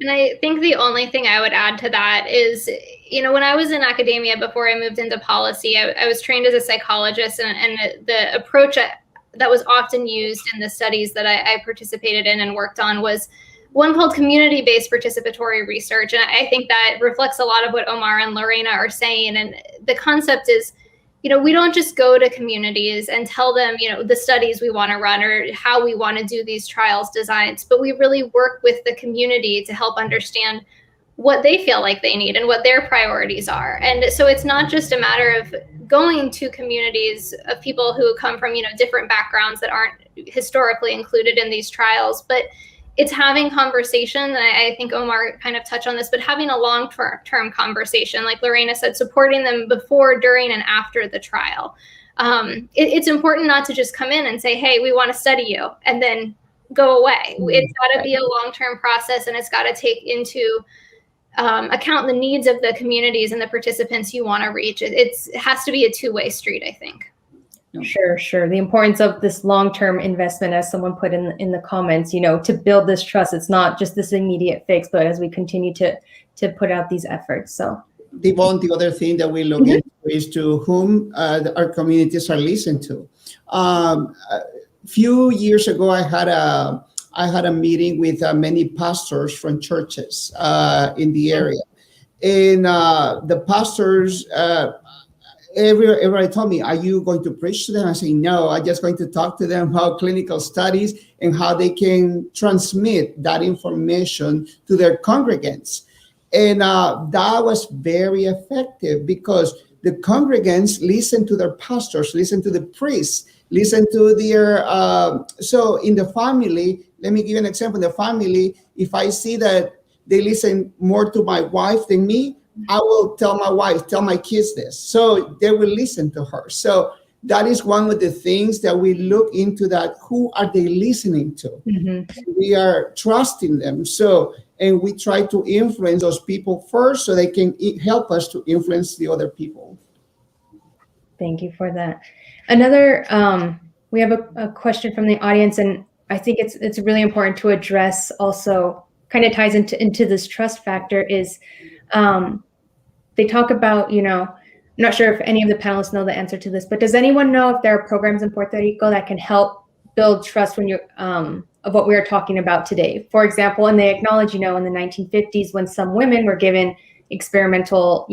And I think the only thing I would add to that is, when I was in academia before I moved into policy, I was trained as a psychologist, and the approach that was often used in the studies that I participated in and worked on was one called community-based participatory research. And I think that reflects a lot of what Omar and Lorena are saying. And the concept is, we don't just go to communities and tell them, the studies we want to run or how we want to do these trials designs, but we really work with the community to help understand what they feel like they need and what their priorities are. And so it's not just a matter of going to communities of people who come from, different backgrounds that aren't historically included in these trials, but it's having conversations, and I think Omar kind of touched on this, but having a long-term conversation, like Lorena said, supporting them before, during, and after the trial. It's important not to just come in and say, hey, we want to study you, and then go away. It's got to be a long-term process, and it's got to take into account the needs of the communities and the participants you want to reach. It has to be a two-way street, I think. Sure. The importance of this long-term investment, as someone put in the comments, to build this trust. It's not just this immediate fix, but as we continue to put out these efforts. So, Devon, the other thing that we look into is to whom our communities are listened to. A few years ago, I had a meeting with many pastors from churches in the area, and the pastors. Everybody told me, are you going to preach to them? I say, no, I'm just going to talk to them about clinical studies and how they can transmit that information to their congregants. And that was very effective, because the congregants listen to their pastors, listen to the priests, listen to their, so in the family, let me give you an example. In the family, if I see that they listen more to my wife than me, I will tell my wife, tell my kids this. So they will listen to her. So that is one of the things that we look into, that who are they listening to? Mm-hmm. We are trusting them. So, and we try to influence those people first so they can help us to influence the other people. Thank you for that. Another, we have a question from the audience, and I think it's really important to address. Also, kind of ties into this trust factor is, they talk about, I'm not sure if any of the panelists know the answer to this, but does anyone know if there are programs in Puerto Rico that can help build trust when you're of what we are talking about today? For example, and they acknowledge, in the 1950s when some women were given experimental,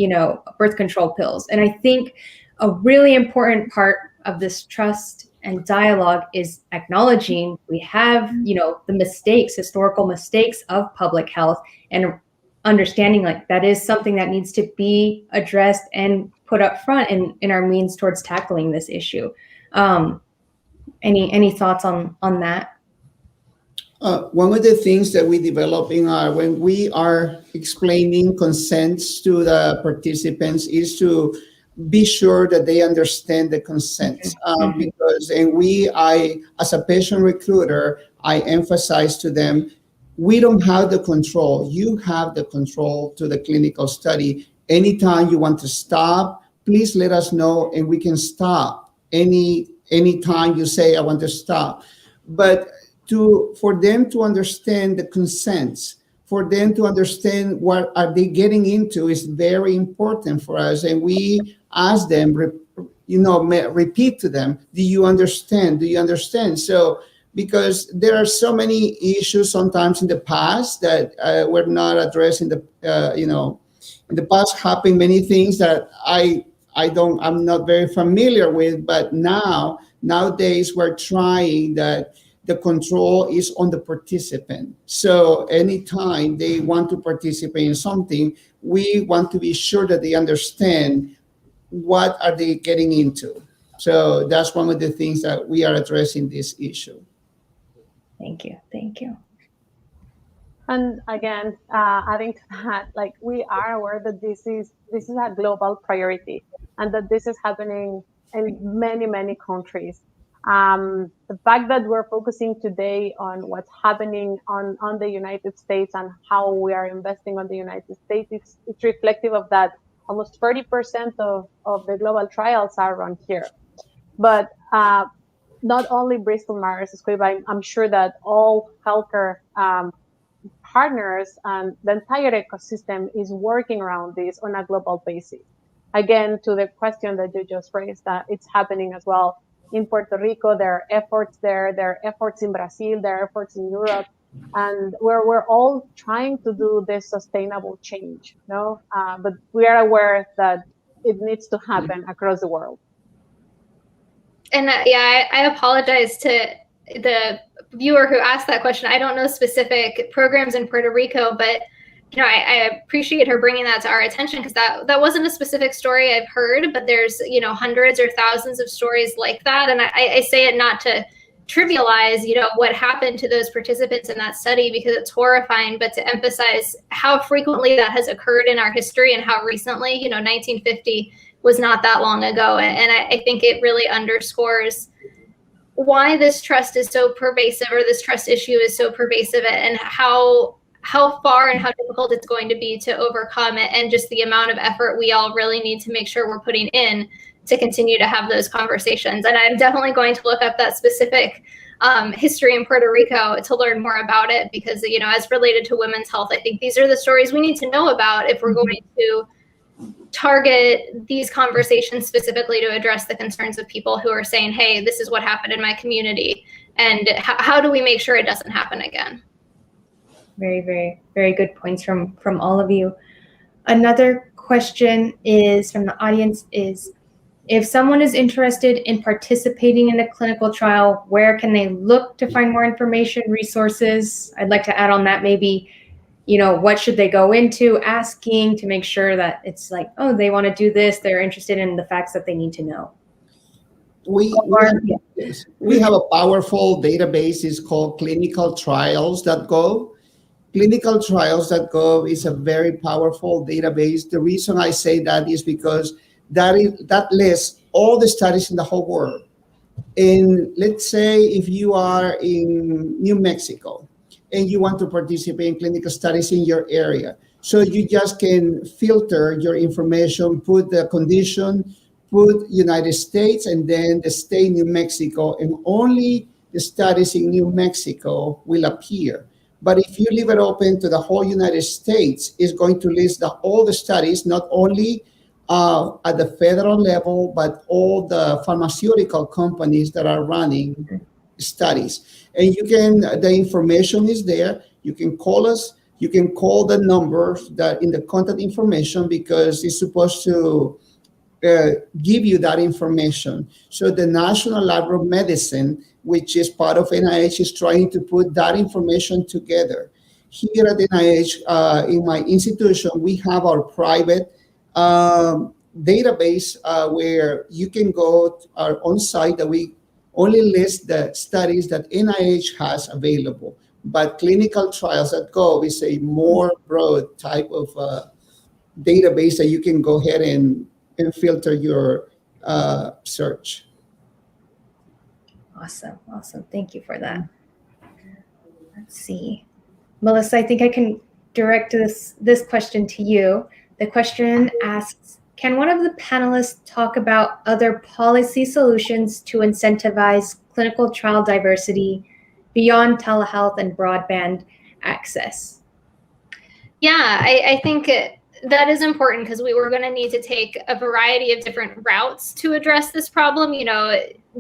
birth control pills. And I think a really important part of this trust and dialogue is acknowledging we have, the mistakes, historical mistakes of public health, and understanding like that is something that needs to be addressed and put up front in our means towards tackling this issue. Any thoughts on that? One of the things that we develop when we are explaining consents to the participants is to be sure that they understand the consents. Because, as a patient recruiter, I emphasize to them, we don't have the control. You have the control to the clinical study. Anytime you want to stop, please let us know and we can stop. Anytime you say, I want to stop. But for them to understand the consents, for them to understand what are they getting into is very important for us. And we ask them, repeat to them, do you understand? Do you understand? So, because there are so many issues sometimes in the past that were not addressed in the past happened many things that I'm not very familiar with, but nowadays we're trying that the control is on the participant. So anytime they want to participate in something, we want to be sure that they understand what are they getting into. So that's one of the things that we are addressing this issue. Thank you. And again, adding to that, we are aware that this is a global priority and that this is happening in many, many countries. The fact that we're focusing today on what's happening on the United States and how we are investing on the United States, it's reflective of that. Almost 30% of the global trials are run here. But not only Bristol Myers Squibb, I'm sure that all healthcare partners and the entire ecosystem is working around this on a global basis. Again, to the question that you just raised, that it's happening as well in Puerto Rico. There are efforts there are efforts in Brazil, there are efforts in Europe, and we're all trying to do this sustainable change, but we are aware that it needs to happen across the world. And I apologize to the viewer who asked that question. I don't know specific programs in Puerto Rico, but I appreciate her bringing that to our attention, because that wasn't a specific story I've heard, but there's hundreds or thousands of stories like that. And I say it not to trivialize what happened to those participants in that study, because it's horrifying, but to emphasize how frequently that has occurred in our history and how recently. 1950 was not that long ago, and I think it really underscores why this trust is so pervasive, or this trust issue is so pervasive, and how far and how difficult it's going to be to overcome it, and just the amount of effort we all really need to make sure we're putting in to continue to have those conversations. And I'm definitely going to look up that specific history in Puerto Rico to learn more about it, because as related to women's health, I think these are the stories we need to know about if we're going to target these conversations specifically to address the concerns of people who are saying, hey, this is what happened in my community, and how do we make sure it doesn't happen again? Very, very, very good points from all of you. Another question is from the audience is, if someone is interested in participating in a clinical trial, where can they look to find more information, resources? I'd like to add on that maybe, what should they go into asking to make sure that it's like, oh, they want to do this, they're interested in the facts that they need to know. We have a powerful database. It's called clinicaltrials.gov. Clinicaltrials.gov is a very powerful database. The reason I say that is because that lists all the studies in the whole world. And let's say if you are in New Mexico and you want to participate in clinical studies in your area, so you just can filter your information, put the condition, put United States and then the state New Mexico, and only the studies in New Mexico will appear. But if you leave it open to the whole United States, it's going to list all the studies, not only at the federal level, but all the pharmaceutical companies that are running studies. And the information is there. You can call us. You can call the numbers that in the contact information, because it's supposed to give you that information. So the National Library of Medicine, which is part of NIH, is trying to put that information together. Here at NIH, in my institution, we have our private database where you can go to our own site that we only list the studies that NIH has available. But clinicaltrials.gov is a more broad type of database that you can go ahead and filter your search. Awesome. Thank you for that. Let's see. Melissa, I think I can direct this question to you. The question asks, can one of the panelists talk about other policy solutions to incentivize clinical trial diversity beyond telehealth and broadband access? Yeah, I think that is important, because we were going to need to take a variety of different routes to address this problem.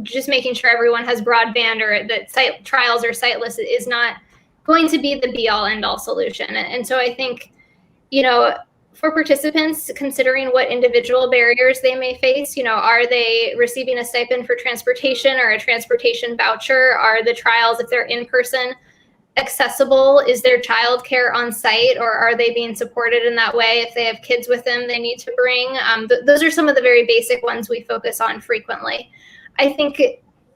Just making sure everyone has broadband or that site trials are siteless is not going to be the be all end all solution. And so I think, for participants, considering what individual barriers they may face, are they receiving a stipend for transportation or a transportation voucher? Are the trials, if they're in person, accessible? Is there childcare on site, or are they being supported in that way? If they have kids with them they need to bring, those are some of the very basic ones we focus on frequently. I think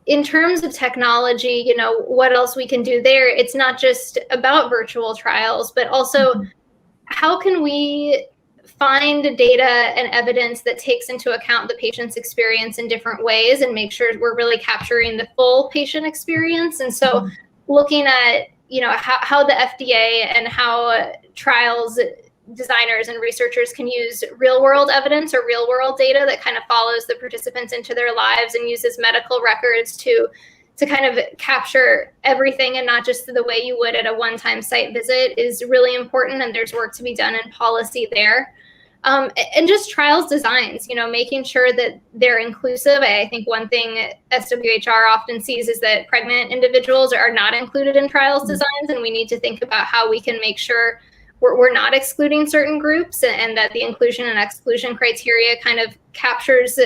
in terms of technology, what else we can do there, it's not just about virtual trials, but also how can we find data and evidence that takes into account the patient's experience in different ways and make sure we're really capturing the full patient experience. And so looking at how the FDA and how trials designers and researchers can use real world evidence or real world data that kind of follows the participants into their lives and uses medical records to kind of capture everything and not just the way you would at a one-time site visit is really important. And there's work to be done in policy there. And just trials designs, making sure that they're inclusive. I think one thing SWHR often sees is that pregnant individuals are not included in trials designs, and we need to think about how we can make sure we're not excluding certain groups, and that the inclusion and exclusion criteria kind of captures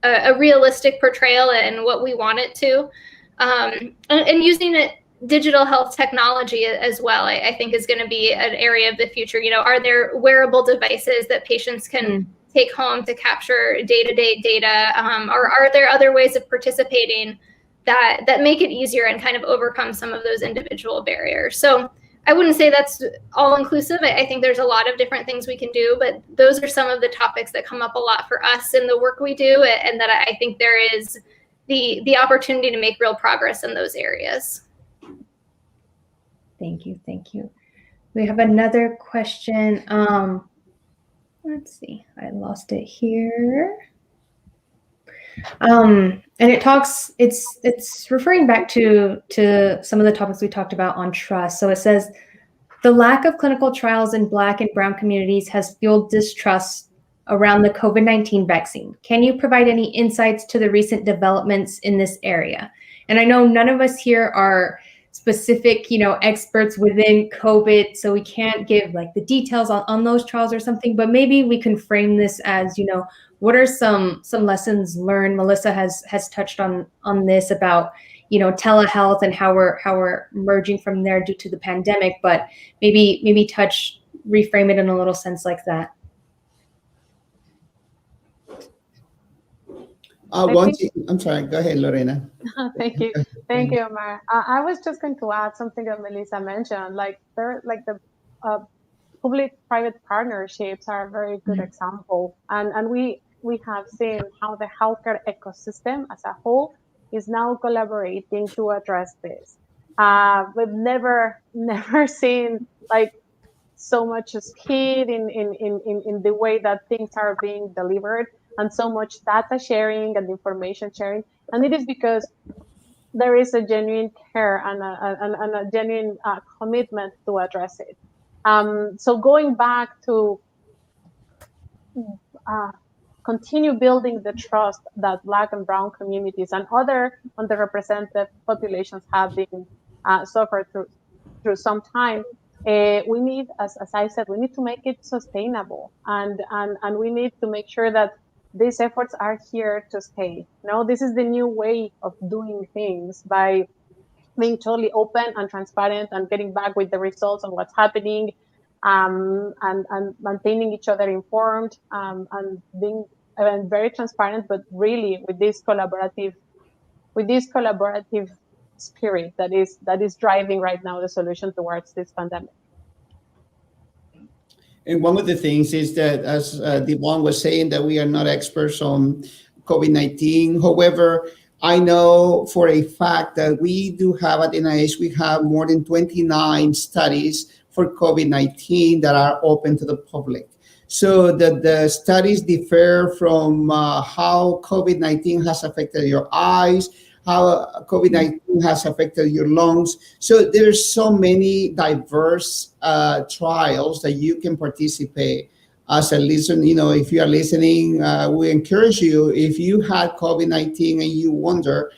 a realistic portrayal and what we want it to. And using digital health technology as well, I think is going to be an area of the future. Are there wearable devices that patients can take home to capture day-to-day data? Or are there other ways of participating that make it easier and kind of overcome some of those individual barriers? So I wouldn't say that's all inclusive. I think there's a lot of different things we can do, but those are some of the topics that come up a lot for us in the work we do, and that I think there is the opportunity to make real progress in those areas. Thank you. We have another question. Let's see, I lost it here. And it's referring back to some of the topics we talked about on trust. So it says, the lack of clinical trials in Black and Brown communities has fueled distrust around the COVID-19 vaccine. Can you provide any insights to the recent developments in this area? And I know none of us here are specific, experts within COVID, so we can't give like the details on those trials or something, but maybe we can frame this as, what are some lessons learned? Melissa has touched on this about, telehealth and how we're merging from there due to the pandemic, but maybe reframe it in a little sense like that. I'm sorry, go ahead, Lorena. Thank you, Omar. I was just going to add something that Melissa mentioned, the public-private partnerships are a very good example, and we have seen how the healthcare ecosystem as a whole is now collaborating to address this. We've never seen so much speed in the way that things are being delivered. and so much data sharing and information sharing. And it is because there is a genuine care and a genuine commitment to address it. So going back to continue building the trust that Black and Brown communities and other underrepresented populations have been suffered through some time. We need, as I said, we need to make it sustainable, and we need to make sure that these efforts are here to stay. No, this is the new way of doing things, by being totally open and transparent and getting back with the results on what's happening, and maintaining each other informed, and being very transparent, but really with this collaborative spirit that is driving right now the solution towards this pandemic. And one of the things is that, as Devon was saying, that we are not experts on COVID-19. However, I know for a fact that we do have at NIH, we have more than 29 studies for COVID-19 that are open to the public. So the studies differ from how COVID-19 has affected your eyes, how COVID-19 has affected your lungs. So there's so many diverse trials that you can participate as a listener. You know, if you are listening, we encourage you, if you had COVID-19 and you wonder,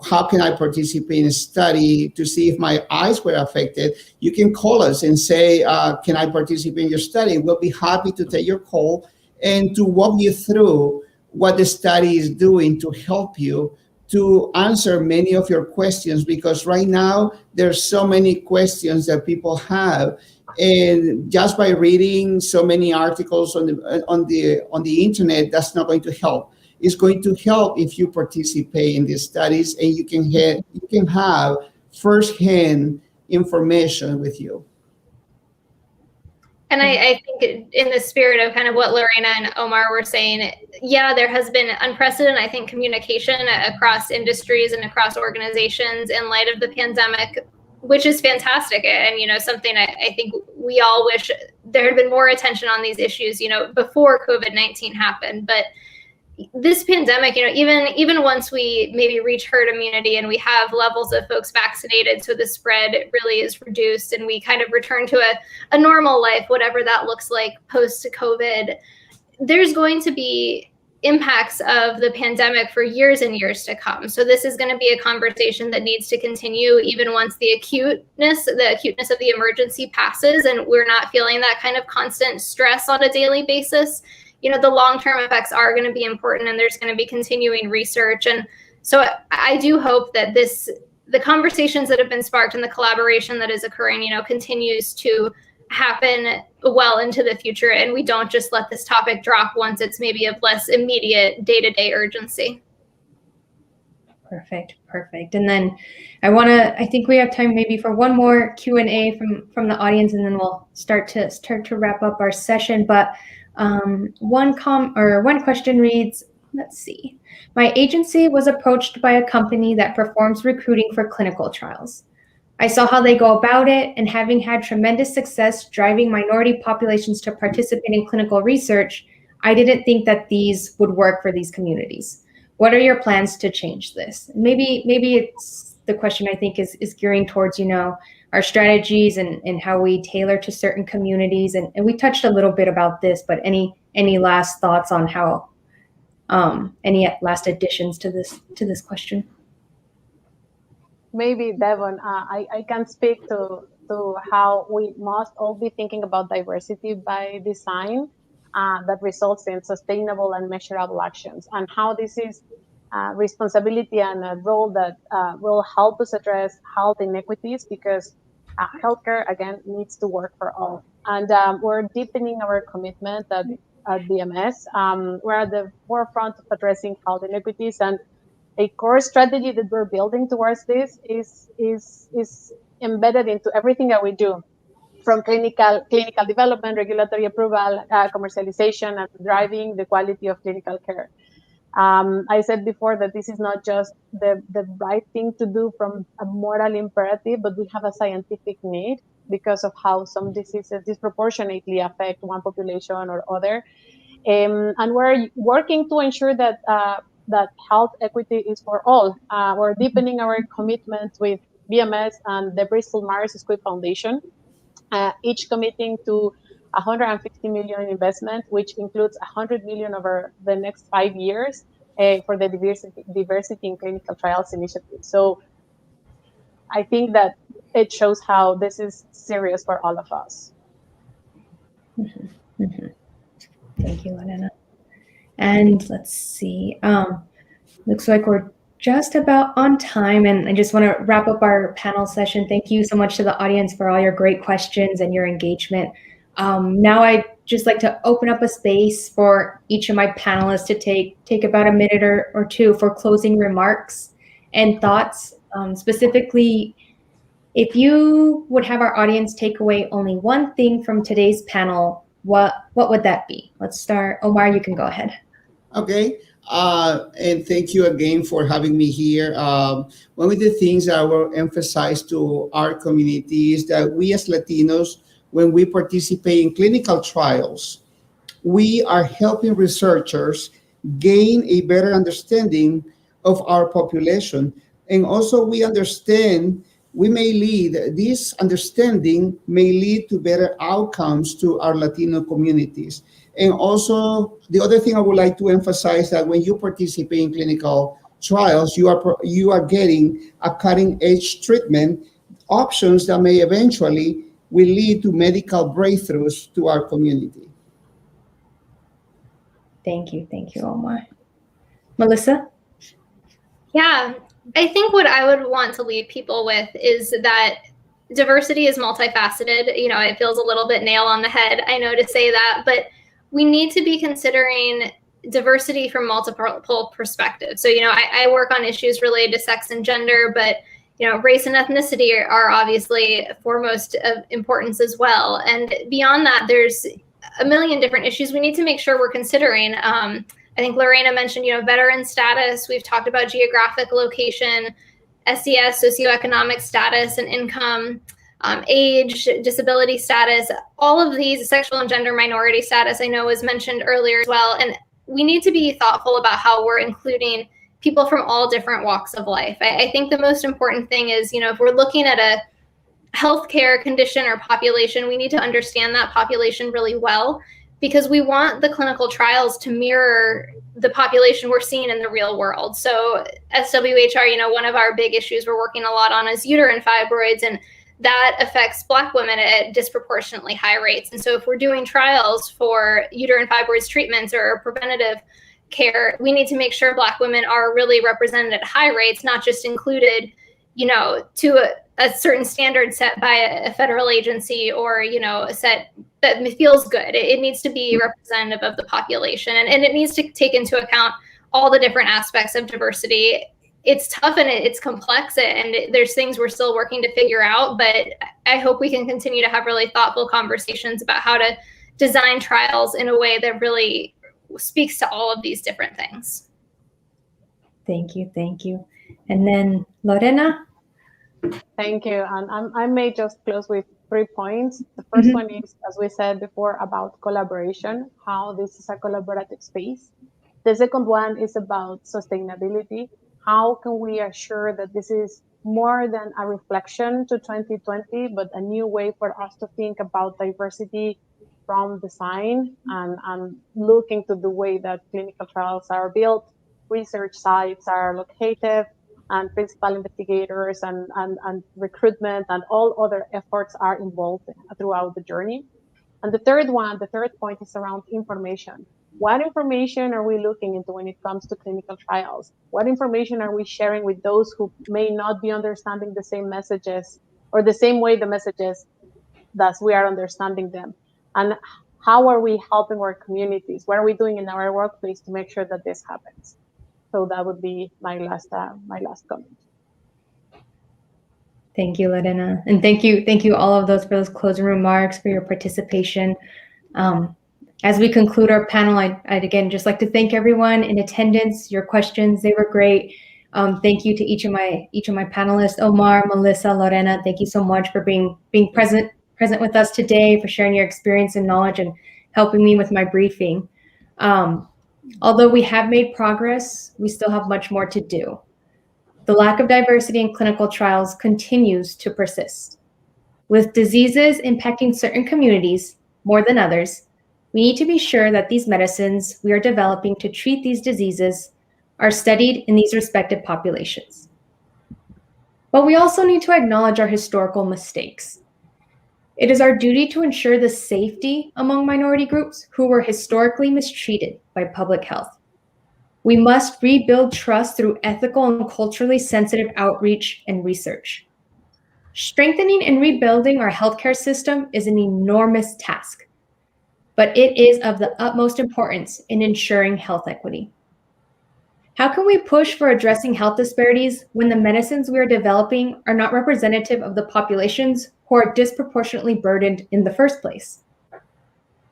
how can I participate in a study to see if my eyes were affected? You can call us and say, can I participate in your study? We'll be happy to take your call and to walk you through what the study is doing to help you to answer many of your questions, because right now there's so many questions that people have, and just by reading so many articles on the internet, that's not going to help. It's going to help if you participate in these studies and you can have firsthand information with you. And I think in the spirit of kind of what Lorena and Omar were saying, yeah, there has been unprecedented, I think, communication across industries and across organizations in light of the pandemic, which is fantastic. And, you know, something I think we all wish there had been more attention on these issues, you know, before COVID-19 happened. But this pandemic, you know, even once we maybe reach herd immunity and we have levels of folks vaccinated, so the spread really is reduced and we kind of return to a normal life, whatever that looks like post-COVID, there's going to be impacts of the pandemic for years and years to come. So this is going to be a conversation that needs to continue even once the acuteness of the emergency passes and we're not feeling that kind of constant stress on a daily basis. You know, the long-term effects are going to be important, and there's going to be continuing research. And so I do hope that the conversations that have been sparked and the collaboration that is occurring, you know, continues to happen well into the future, and we don't just let this topic drop once it's maybe of less immediate day-to-day urgency. Perfect. And then I think we have time maybe for one more Q&A from the audience, and then we'll start to wrap up our session. But one question reads, let's see. My agency was approached by a company that performs recruiting for clinical trials. I saw how they go about it, and having had tremendous success driving minority populations to participate in clinical research, I didn't think that these would work for these communities. What are your plans to change this? Maybe it's the question I think is gearing towards, you know, our strategies and how we tailor to certain communities. And we touched a little bit about this, but any last thoughts on how, any last additions to this question? Maybe Devon, I can speak to how we must all be thinking about diversity by design that results in sustainable and measurable actions, and how this is responsibility and a role that will help us address health inequities, because healthcare, again, needs to work for all. And we're deepening our commitment at BMS. We're at the forefront of addressing health inequities, and a core strategy that we're building towards this is embedded into everything that we do, from clinical development, regulatory approval, commercialization, and driving the quality of clinical care. I said before that this is not just the right thing to do from a moral imperative, but we have a scientific need because of how some diseases disproportionately affect one population or other. And we're working to ensure that that health equity is for all. We're deepening our commitment with BMS and the Bristol Myers Squibb Foundation, each committing to 150 million investment, which includes 100 million over the next 5 years for the diversity in clinical trials initiative. So I think that it shows how this is serious for all of us. Mm-hmm. Mm-hmm. Thank you, Lorena. And let's see. Looks like we're just about on time, and I just want to wrap up our panel session. Thank you so much to the audience for all your great questions and your engagement. Now I'd just like to open up a space for each of my panelists to take about a minute or two for closing remarks and thoughts. Specifically, if you would have our audience take away only one thing from today's panel, what would that be? Let's start. Omar, you can go ahead. Okay. And thank you again for having me here. One of the things I will emphasize to our community is that we as Latinos, when we participate in clinical trials, we are helping researchers gain a better understanding of our population. And also we understand this understanding may lead to better outcomes to our Latino communities. And also, the other thing I would like to emphasize that when you participate in clinical trials, you are getting a cutting-edge treatment options that may eventually will lead to medical breakthroughs to our community. Thank you, Omar. Melissa? Yeah, I think what I would want to leave people with is that diversity is multifaceted. You know, it feels a little bit nail on the head, I know, to say that, but we need to be considering diversity from multiple perspectives. So, you know, I work on issues related to sex and gender, but, you know, race and ethnicity are obviously foremost of importance as well. And beyond that, there's a million different issues we need to make sure we're considering. I think Lorena mentioned, you know, veteran status. We've talked about geographic location, SES, socioeconomic status and income, age, disability status, all of these, sexual and gender minority status, I know was mentioned earlier as well. And we need to be thoughtful about how we're including people from all different walks of life. I think the most important thing is, you know, if we're looking at a healthcare condition or population, we need to understand that population really well, because we want the clinical trials to mirror the population we're seeing in the real world. So SWHR, you know, one of our big issues we're working a lot on is uterine fibroids, and that affects Black women at disproportionately high rates. And so if we're doing trials for uterine fibroids treatments or preventative care, we need to make sure Black women are really represented at high rates, not just included, you know, to a certain standard set by a federal agency or, you know, a set that feels good. It needs to be representative of the population, and it needs to take into account all the different aspects of diversity. It's tough and it's complex, and there's things we're still working to figure out, but I hope we can continue to have really thoughtful conversations about how to design trials in a way that really speaks to all of these different things. Thank you. And then Lorena? Thank you. And I may just close with 3 points. The first one is, as we said before, about collaboration, how this is a collaborative space. The second one is about sustainability. How can we assure that this is more than a reflection to 2020, but a new way for us to think about diversity from design and look into the way that clinical trials are built, research sites are located, and principal investigators and recruitment and all other efforts are involved throughout the journey. And the third point is around information. What information are we looking into when it comes to clinical trials? What information are we sharing with those who may not be understanding the same messages or the same way the messages that we are understanding them? And how are we helping our communities? What are we doing in our workplace to make sure that this happens? So that would be my last comment. Thank you, Lorena. And thank you all of those for those closing remarks, for your participation. As we conclude our panel, I'd again just like to thank everyone in attendance. Your questions, they were great. Thank you to each of my panelists, Omar, Melissa, Lorena. Thank you so much for being present with us today, for sharing your experience and knowledge and helping me with my briefing. Although we have made progress, we still have much more to do. The lack of diversity in clinical trials continues to persist. With diseases impacting certain communities more than others, we need to be sure that these medicines we are developing to treat these diseases are studied in these respective populations. But we also need to acknowledge our historical mistakes. It is our duty to ensure the safety among minority groups who were historically mistreated by public health. We must rebuild trust through ethical and culturally sensitive outreach and research. Strengthening and rebuilding our healthcare system is an enormous task, but it is of the utmost importance in ensuring health equity. How can we push for addressing health disparities when the medicines we are developing are not representative of the populations who are disproportionately burdened in the first place?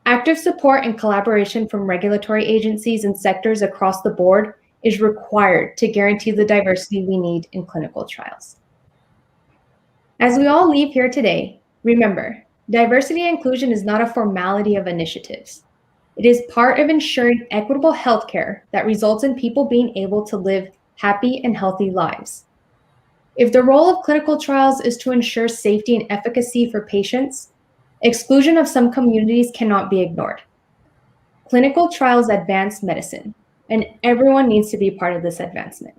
Active support and collaboration from regulatory agencies and sectors across the board is required to guarantee the diversity we need in clinical trials. As we all leave here today, remember, diversity and inclusion is not a formality of initiatives. It is part of ensuring equitable healthcare that results in people being able to live happy and healthy lives. If the role of clinical trials is to ensure safety and efficacy for patients, exclusion of some communities cannot be ignored. Clinical trials advance medicine, and everyone needs to be part of this advancement.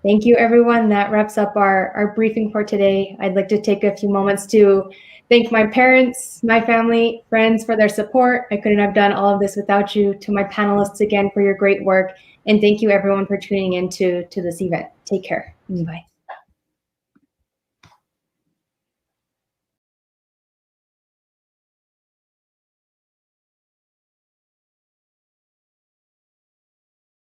Thank you, everyone. That wraps up our briefing for today. I'd like to take a few moments to thank my parents, my family, friends for their support. I couldn't have done all of this without you. To my panelists again for your great work. And thank you everyone for tuning in to this event. Take care. Bye.